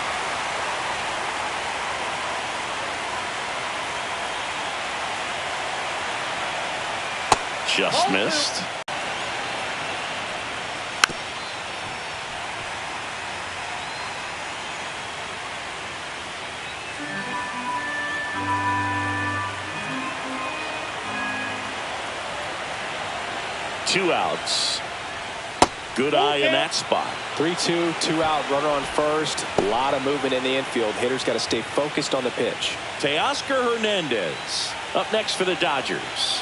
Just missed. Two outs. Good eye in that spot. 3-2, 2-out, runner on first. A lot of movement in the infield. Hitters got to stay focused on the pitch. Teoscar Hernandez up next for the Dodgers.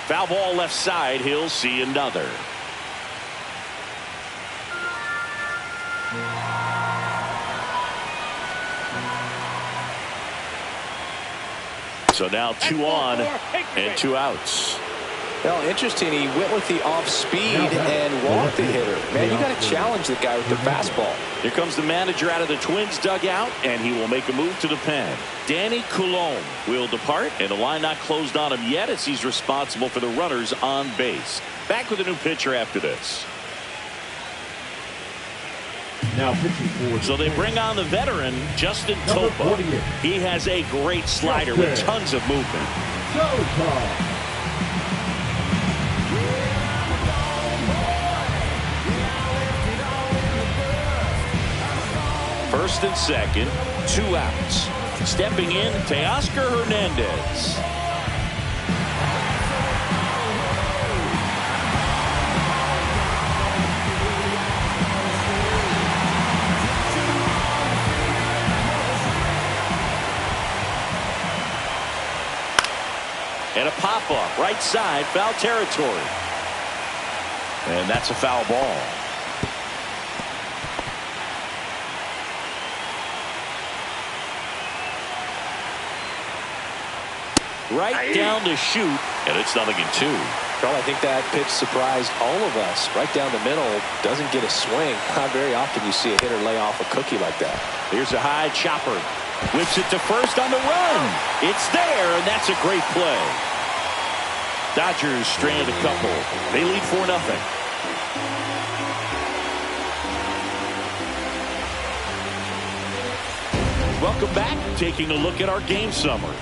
Foul ball left side. He'll see another. So now 2 on and 2 outs. Well, interesting. He went with the off speed and walked the hitter. Man, you got to challenge the guy with the fastball. Here comes the manager out of the Twins dugout, and he will make a move to the pen. Danny Coulombe will depart, and the line not closed on him yet as he's responsible for the runners on base. Back with a new pitcher after this. Now pitching for. So they bring on the veteran, Justin Topa. He has a great slider with tons of movement. First and second, 2 outs. Stepping in, Teoscar Hernandez. And a pop-up, right side, foul territory. And that's a foul ball. Right down to shoot, and it's 0-2. Well, I think that pitch surprised all of us. Right down the middle, doesn't get a swing. Not very often you see a hitter lay off a cookie like that. Here's a high chopper. Whips it to first on the run. It's there, and that's a great play. Dodgers strand a couple. They lead 4-0. Welcome back. Taking a look at our game summary.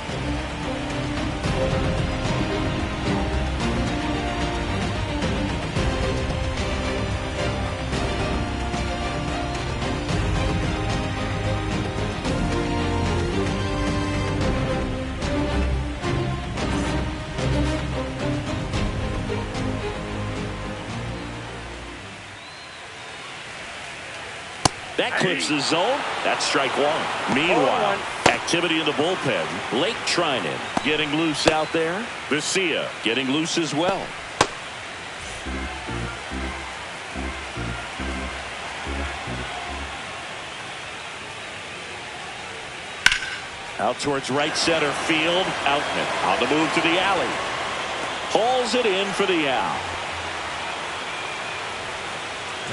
That clips the zone. That's strike 1. Meanwhile, activity in the bullpen. Lake Trinan getting loose out there. Vesia getting loose as well. Out towards right center field. Outman on the move to the alley. Hauls it in for the out.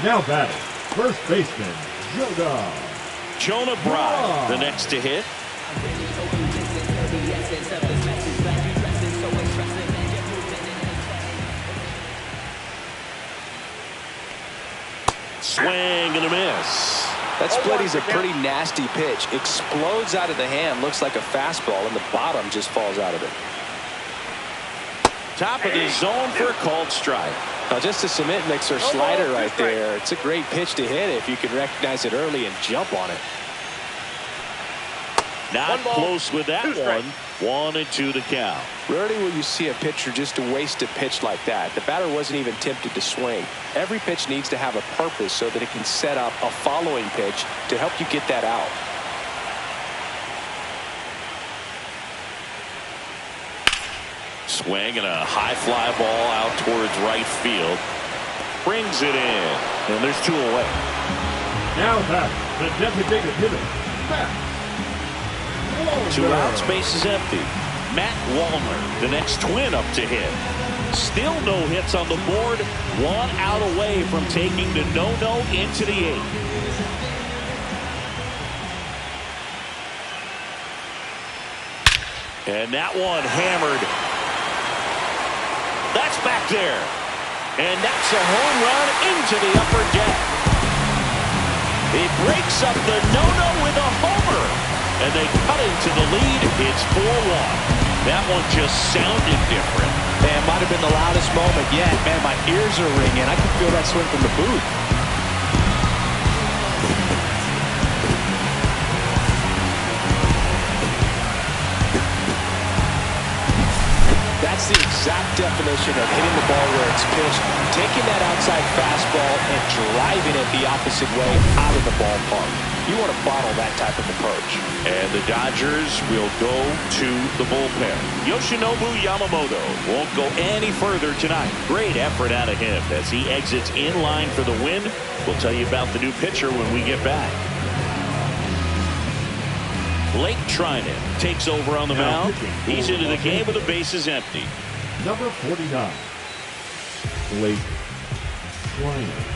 Now batting, first baseman, Jonah Bride, the next to hit. Swing and a miss. That split is a pretty nasty pitch. Explodes out of the hand. Looks like a fastball, and the bottom just falls out of it. Top of the zone for a called strike. Now just a cement mixer slider right there. It's a great pitch to hit if you can recognize it early and jump on it. Not close with that one. 1-2 the count. Rarely will you see a pitcher just waste a pitch like that. The batter wasn't even tempted to swing. Every pitch needs to have a purpose so that it can set up a following pitch to help you get that out. Swing and a high fly ball out towards right field. Brings it in. And there's 2 away. Now back, the designated hitter, Matt 2 outs, base is empty. Matt Wallner, the next twin up to hit. Still no hits on the board. 1 out away from taking the no-no into the 8th. And that one hammered. That's back there. And that's a home run into the upper deck. He breaks up the no-no with a homer. And they cut into the lead. It's 4-1. That one just sounded different. Man, might have been the loudest moment yet. Man, my ears are ringing. I can feel that swing from the booth. That's the exact definition of hitting the ball where it's pitched, taking that outside fastball and driving it the opposite way out of the ballpark. You want to bottle that type of approach. And the Dodgers will go to the bullpen. Yoshinobu Yamamoto won't go any further tonight. Great effort out of him as he exits in line for the win. We'll tell you about the new pitcher when we get back. Blake Trinan takes over on the mound. He's into the game with the bases empty. number 49, Blake Trinan.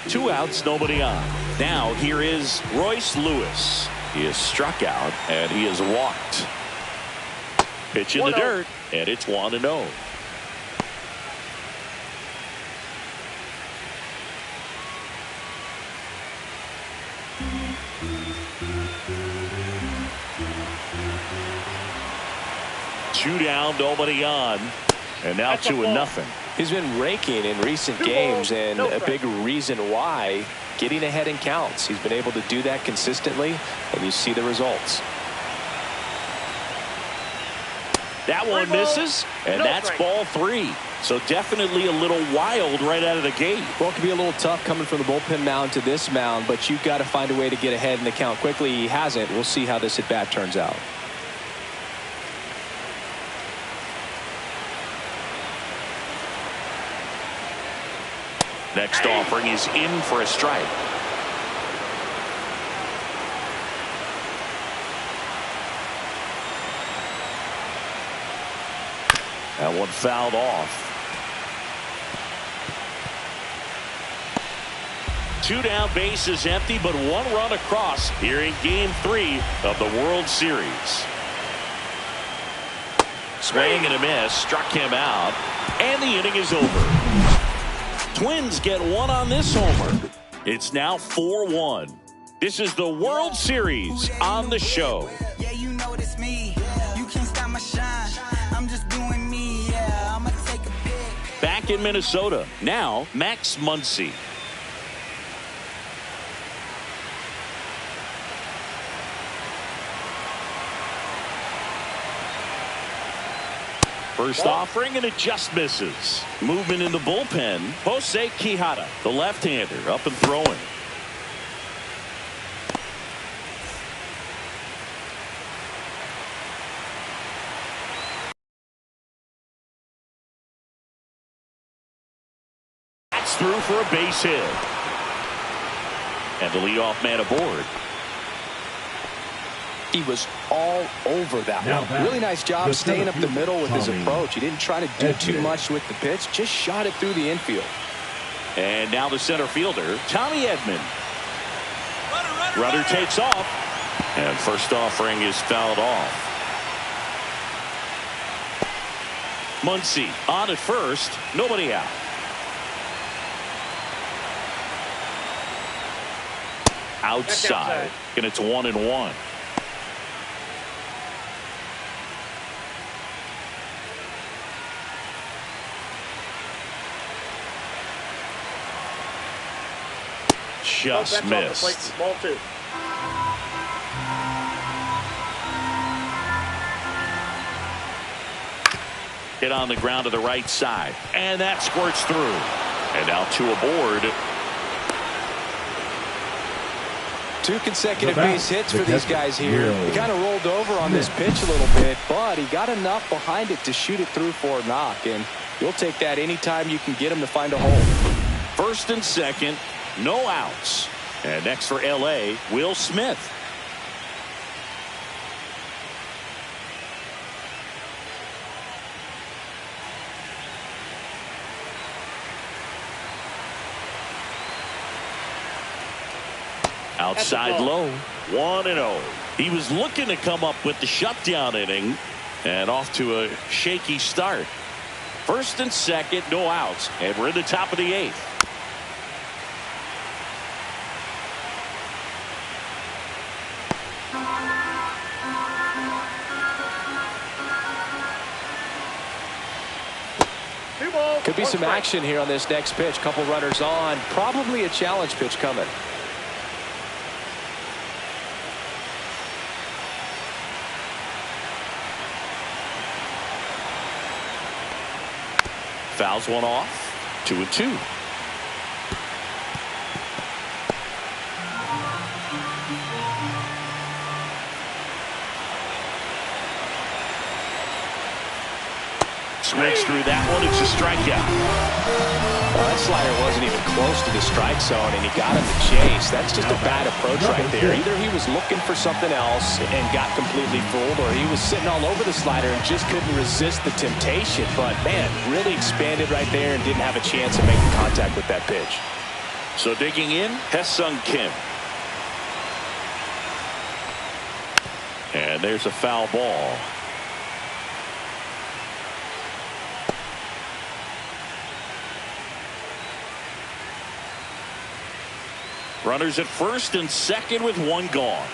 Two outs, nobody on. Now here is Royce Lewis. He is struck out and he is walked. Pitch in the dirt, and it's 1-0. Two down, nobody on, and now 2-0. He's been raking in recent games, and a big reason why, getting ahead in counts. He's been able to do that consistently, and you see the results. That one misses, and that's ball 3. So definitely a little wild right out of the gate. Well, it can be a little tough coming from the bullpen mound to this mound, but you've got to find a way to get ahead in the count quickly. He hasn't. We'll see how this at-bat turns out. Next offering is in for a strike. That one fouled off. 2 down, base is empty, but 1 run across here in Game 3 of the World Series. Swing and a miss, struck him out, and the inning is over. Twins get 1 on this homer. It's now 4-1. This is the World Series on the show. Yeah, you know it's me. You can't stop my shine. I'm just doing me. Yeah, I'ma take a pic. Back in Minnesota, now Max Muncy. First offering, and it just misses. Movement in the bullpen. Jose Quijada, the left-hander, up and throwing. That's through for a base hit. And the leadoff man aboard. He was all over that one. Really nice job staying up the middle with his approach. He didn't try to do too much with the pitch, just shot it through the infield. And now the center fielder, Tommy Edman. Runner takes off. And first offering is fouled off. Muncy on at first. Nobody out. Outside. And it's 1-1. Just missed. Ball 2. Hit on the ground to the right side. And that squirts through. And now 2 aboard. 2 consecutive base hits for these guys here. He kind of rolled over on this pitch a little bit, but he got enough behind it to shoot it through for a knock. And you'll take that anytime you can get him to find a hole. First and second, no outs. And next for LA, Will Smith. Outside low, 1-0. He was looking to come up with the shutdown inning and off to a shaky start. First and second, no outs, and we're in the top of the 8th. Could be some action here on this next pitch. Couple runners on. Probably a challenge pitch coming. Fouls one off. 2-2. Swings through that one. It's a strikeout. Well, that slider wasn't even close to the strike zone, and he got him to chase. That's just a bad approach right there. Either he was looking for something else and got completely fooled, or he was sitting all over the slider and just couldn't resist the temptation. But, man, really expanded right there and didn't have a chance of making contact with that pitch. So digging in, Hesung Kim. And there's a foul ball. Runners at first and second with 1 gone.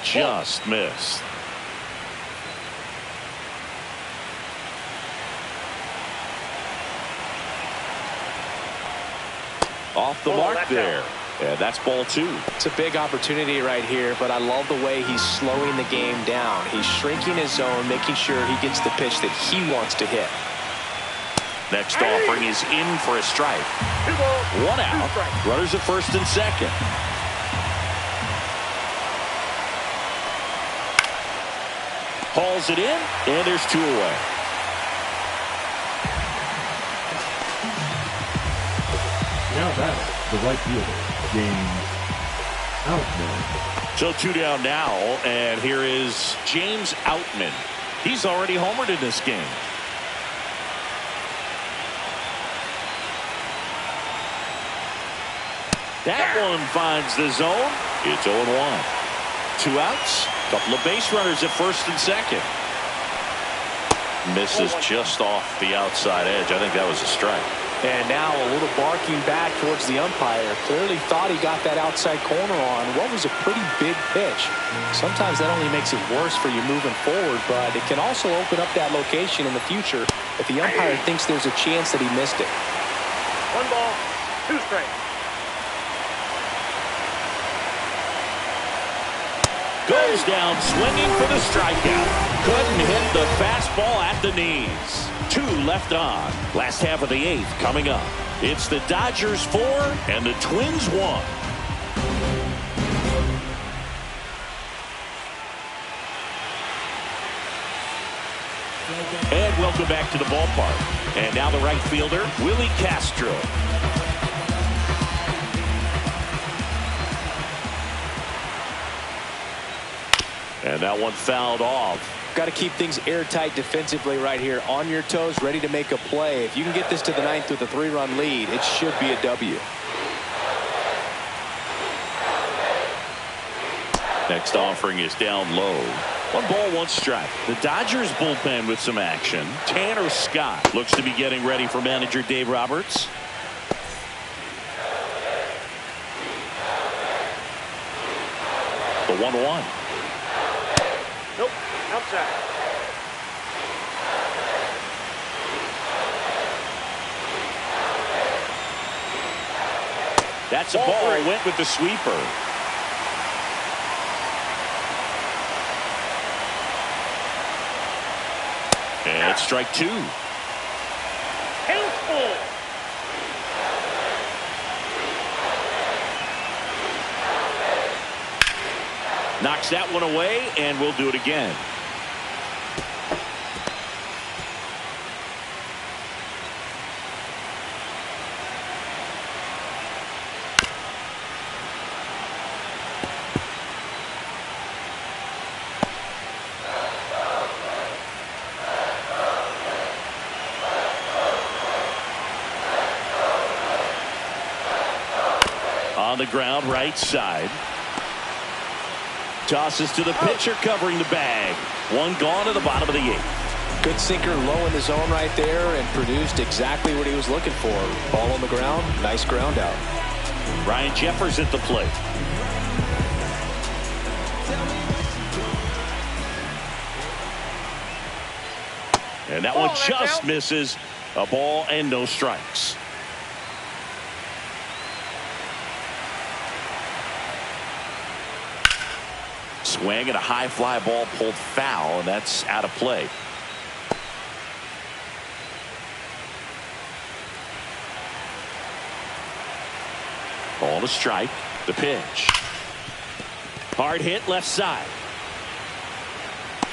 Just missed. Off the mark there. Yeah, that's ball 2. It's a big opportunity right here, but I love the way he's slowing the game down. He's shrinking his zone, making sure he gets the pitch that he wants to hit. Next offering is in for a strike. 1 out. Runners at first and second. Hauls it in, and there's 2 away. Now that's the right fielder, James Outman. So 2 down now, and here is James Outman. He's already homered in this game. That one finds the zone. It's 0-1. 2 outs. Couple of base runners at first and second. Misses just off the outside edge. I think that was a strike. And now a little barking back towards the umpire. Clearly thought he got that outside corner on what was a pretty big pitch. Sometimes that only makes it worse for you moving forward, but it can also open up that location in the future if the umpire thinks there's a chance that he missed it. 1 ball, 2 strikes. Goes down swinging for the strikeout. Couldn't hit the fastball at the knees. 2 left on. Last half of the 8th coming up. It's the Dodgers 4 and the Twins 1. And welcome back to the ballpark. And now the right fielder, Willie Castro. And that one fouled off. Got to keep things airtight defensively right here. On your toes, ready to make a play. If you can get this to the ninth with a 3-run lead, it should be a W. Next offering is down low. 1 ball, 1 strike. The Dodgers bullpen with some action. Tanner Scott looks to be getting ready for manager Dave Roberts. The 1-1. Nope. Outside. That's a ball. Went with the sweeper. And it's strike 2. Handful. Knocks that one away, and we'll do it again. On the ground, right side. Tosses to the pitcher, covering the bag. 1 gone to the bottom of the 8th. Good sinker low in the zone right there and produced exactly what he was looking for. Ball on the ground, nice ground out. Ryan Jeffers at the plate. And that one just misses. A ball and no strikes. Swing and a high fly ball pulled foul, and that's out of play. Ball to strike. The pitch. Hard hit left side.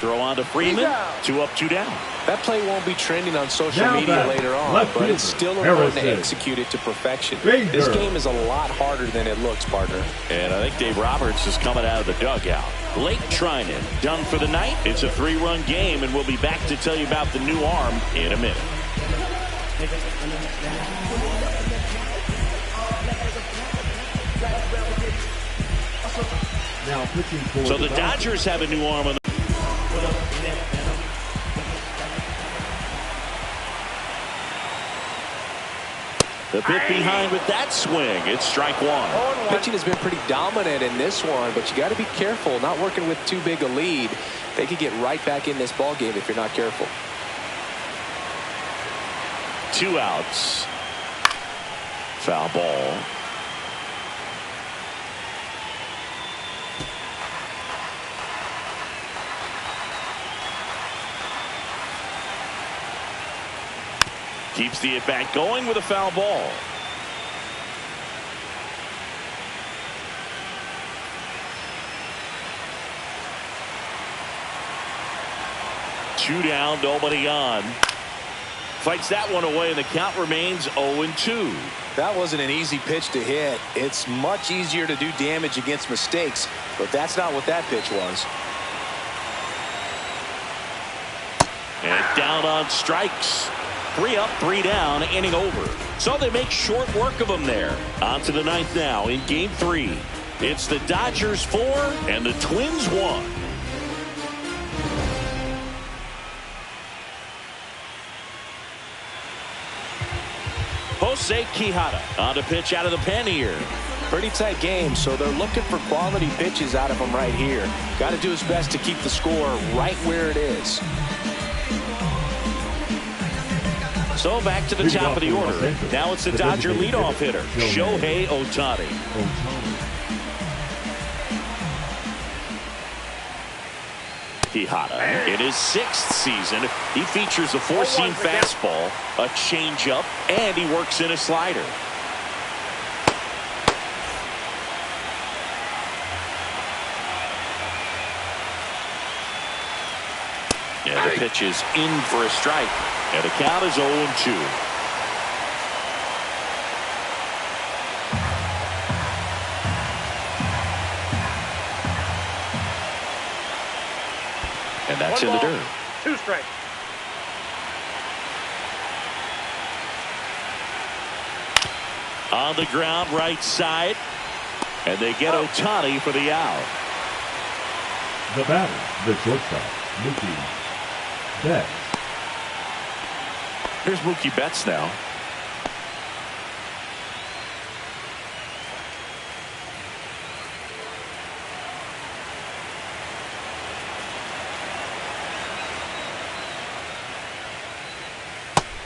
Throw on to Freeman. 2 up, 2 down. That play won't be trending on social Now media back. later on, Left but it's fielder, still important to Harrison. execute it to perfection. Bader. This game is a lot harder than it looks, partner. And I think Dave Roberts is coming out of the dugout. Blake Trinan done for the night. It's a 3-run game, and we'll be back to tell you about the new arm in a minute. Now pitching for So the Dodgers have a new arm on the pit behind with that swing. It's strike 1. Pitching has been pretty dominant in this one, but you got to be careful. Not working with too big a lead. They could get right back in this ball game if you're not careful. 2 outs. Foul ball. Keeps the at-bat going with a foul ball. Two down, nobody on. Fights that one away, and the count remains 0-2. That wasn't an easy pitch to hit. It's much easier to do damage against mistakes, but that's not what that pitch was. And down on strikes. 3 up, 3 down, inning over. So they make short work of them there. On to the 9th now in game 3. It's the Dodgers 4 and the Twins 1. Jose Quijada on to pitch out of the pen here. Pretty tight game, so they're looking for quality pitches out of him right here. Got to do his best to keep the score right where it is. So back to the top of the order. Now it's the Dodger leadoff hitter, Shohei Ohtani. Quijada in his 6th season. He features a 4-seam fastball, a changeup, and he works in a slider. And the pitch is in for a strike. And the count is 0-2. And And that's in the dirt. 2 strikes. On the ground, right side. And they get Ohtani for the out. The batter, the shortstop, Mookie Betts. Here's Mookie Betts now.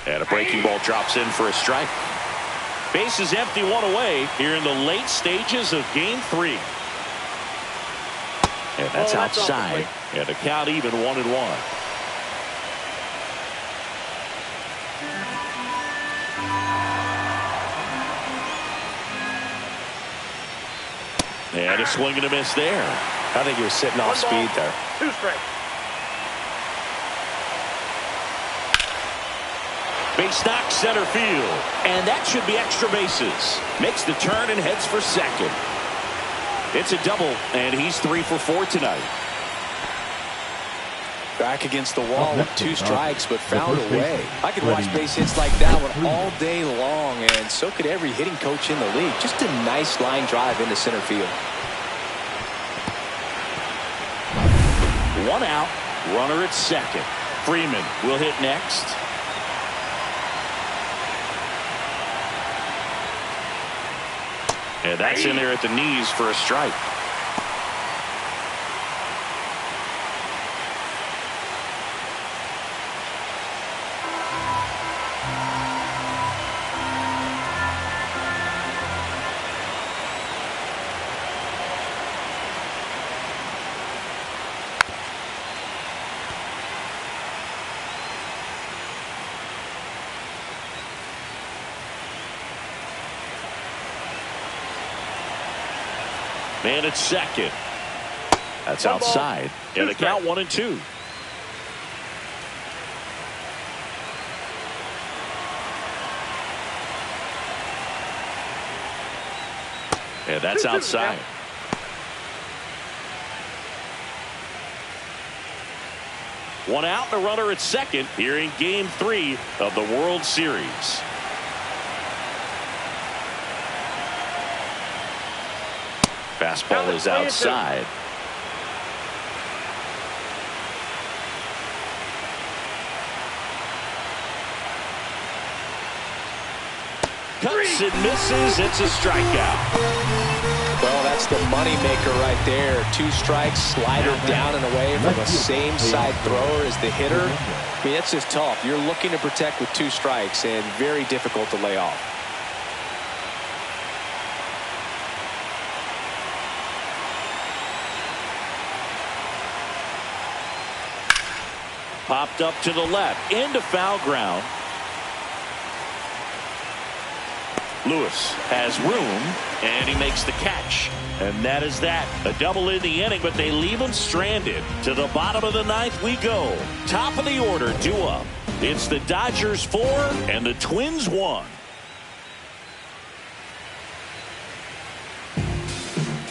And a breaking ball drops in for a strike. Base is empty, 1 away here in the late stages of game 3. And that's outside. And the count even 1-1. And a swing and a miss there. I think he was sitting off speed there. 2 strikes. Base knock center field. And that should be extra bases. Makes the turn and heads for second. It's a double, and he's 3 for 4 tonight. Back against the wall with 2 strikes, but found a way. I could watch base hits like that one all day long, and so could every hitting coach in the league. Just a nice line drive into center field. 1 out, runner at second. Freeman will hit next. And that's in there at the knees for a strike. Man at second. That's outside. And the count 1-2. And that's outside. One out and a runner at second here in game 3 of the World Series. Fastball is outside. Cuts and misses. It's a strikeout. Well, that's the money maker right there. 2 strikes, slider down and away from the same side thrower as the hitter. I mean, that's just tough. You're looking to protect with 2 strikes and very difficult to lay off. Popped up to the left into foul ground. Lewis has room, and he makes the catch. And that is that. A double in the inning, but they leave him stranded. To the bottom of the 9th we go. Top of the order, due up. It's the Dodgers 4 and the Twins 1.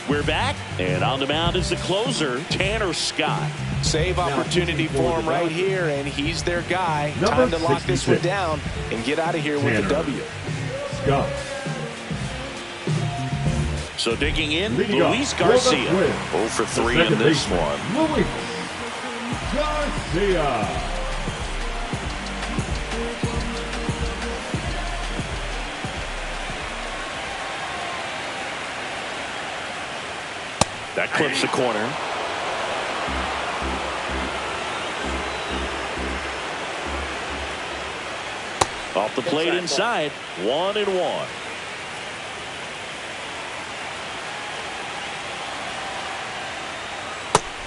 We're back, and on the mound is the closer, Tanner Scott. Save opportunity for him right here, and he's their guy. Time to lock this one down and get out of here with the W. Scott. So digging in, Luis Garcia. 0 for 3 in this one. Luis Garcia. That clips the corner. Off the plate inside. 1-1.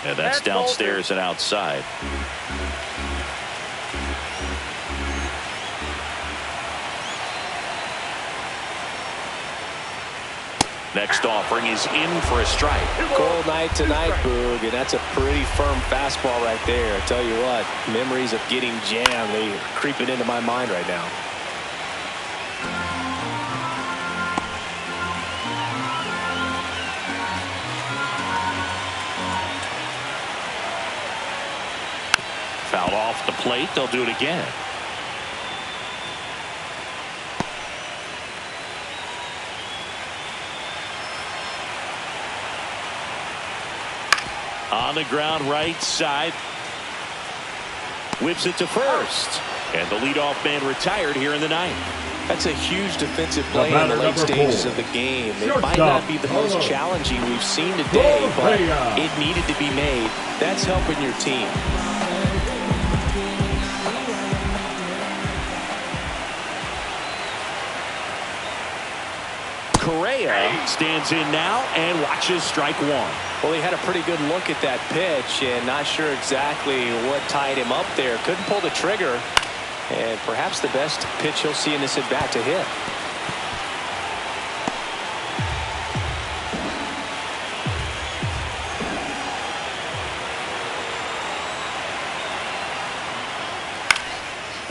And that's downstairs and outside. Next offering is in for a strike. Cold night tonight, Boog, and that's a pretty firm fastball right there. I tell you what, memories of getting jammed, they creeping into my mind right now. Fouled off the plate. They'll do it again. On the ground right side. Whips it to first. And the leadoff man retired here in the ninth. That's a huge defensive play in the late stages of the game. It might not be the most challenging we've seen today, but it needed to be made. That's helping your team. Correa stands in now and watches strike one. Well, he had a pretty good look at that pitch and not sure exactly what tied him up there. Couldn't pull the trigger. And perhaps the best pitch he'll see in this at bat to hit.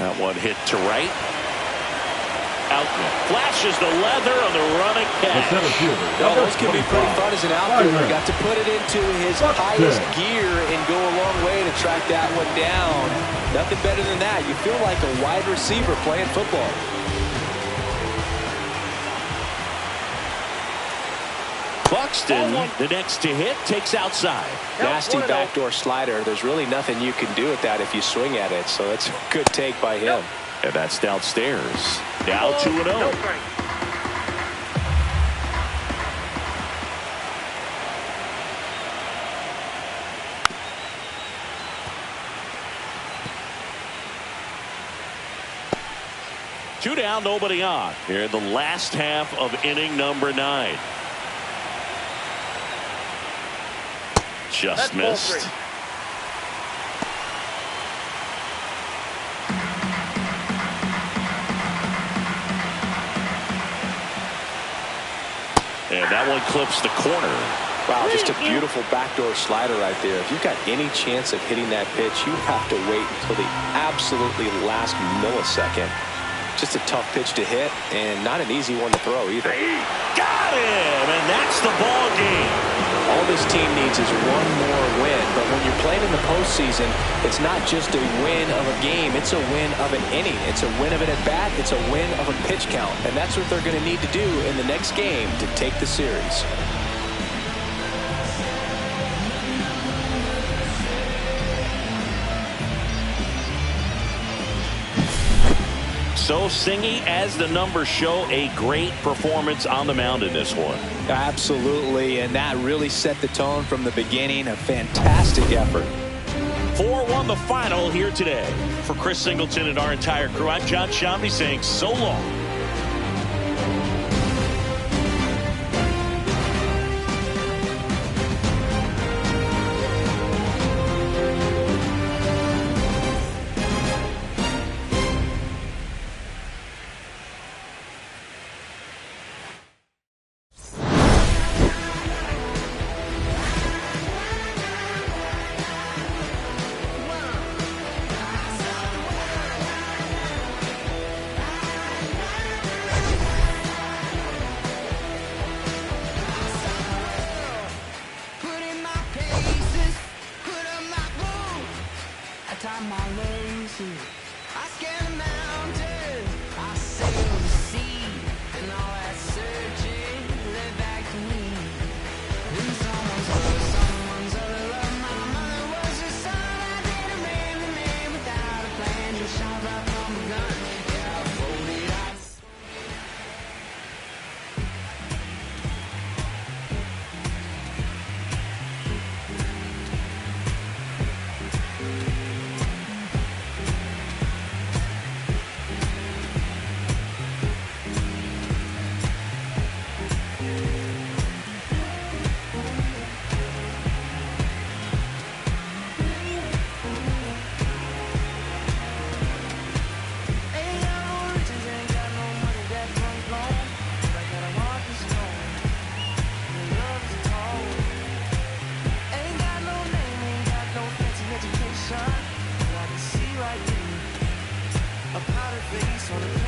That one hit to right. Outman flashes the leather on the running catch. Well, those can be pretty fun as an outfielder. Got to put it into his highest gear and go a long way to track that one down. Nothing better than that. You feel like a wide receiver playing football. Buxton, the next to hit, takes outside. Nasty backdoor slider. There's really nothing you can do with that if you swing at it. So that's a good take by him. And that's downstairs. Now 2-0. Two down, nobody on. Here in the last half of inning number 9. Just missed. And that one clips the corner. Wow, just a beautiful backdoor slider right there. If you've got any chance of hitting that pitch, you have to wait until the absolutely last millisecond. Just a tough pitch to hit and not an easy one to throw either. Got him, and that's the ball game. All this team needs is one more win, but when you're playing in the postseason, it's not just a win of a game, it's a win of an inning. It's a win of an at-bat, it's a win of a pitch count, and that's what they're going to need to do in the next game to take the series. So Singy, as the numbers show, a great performance on the mound in this one. Absolutely, and that really set the tone from the beginning. A fantastic effort. 4-1 the final here today. For Chris Singleton and our entire crew, I'm John Shambi saying so long. On a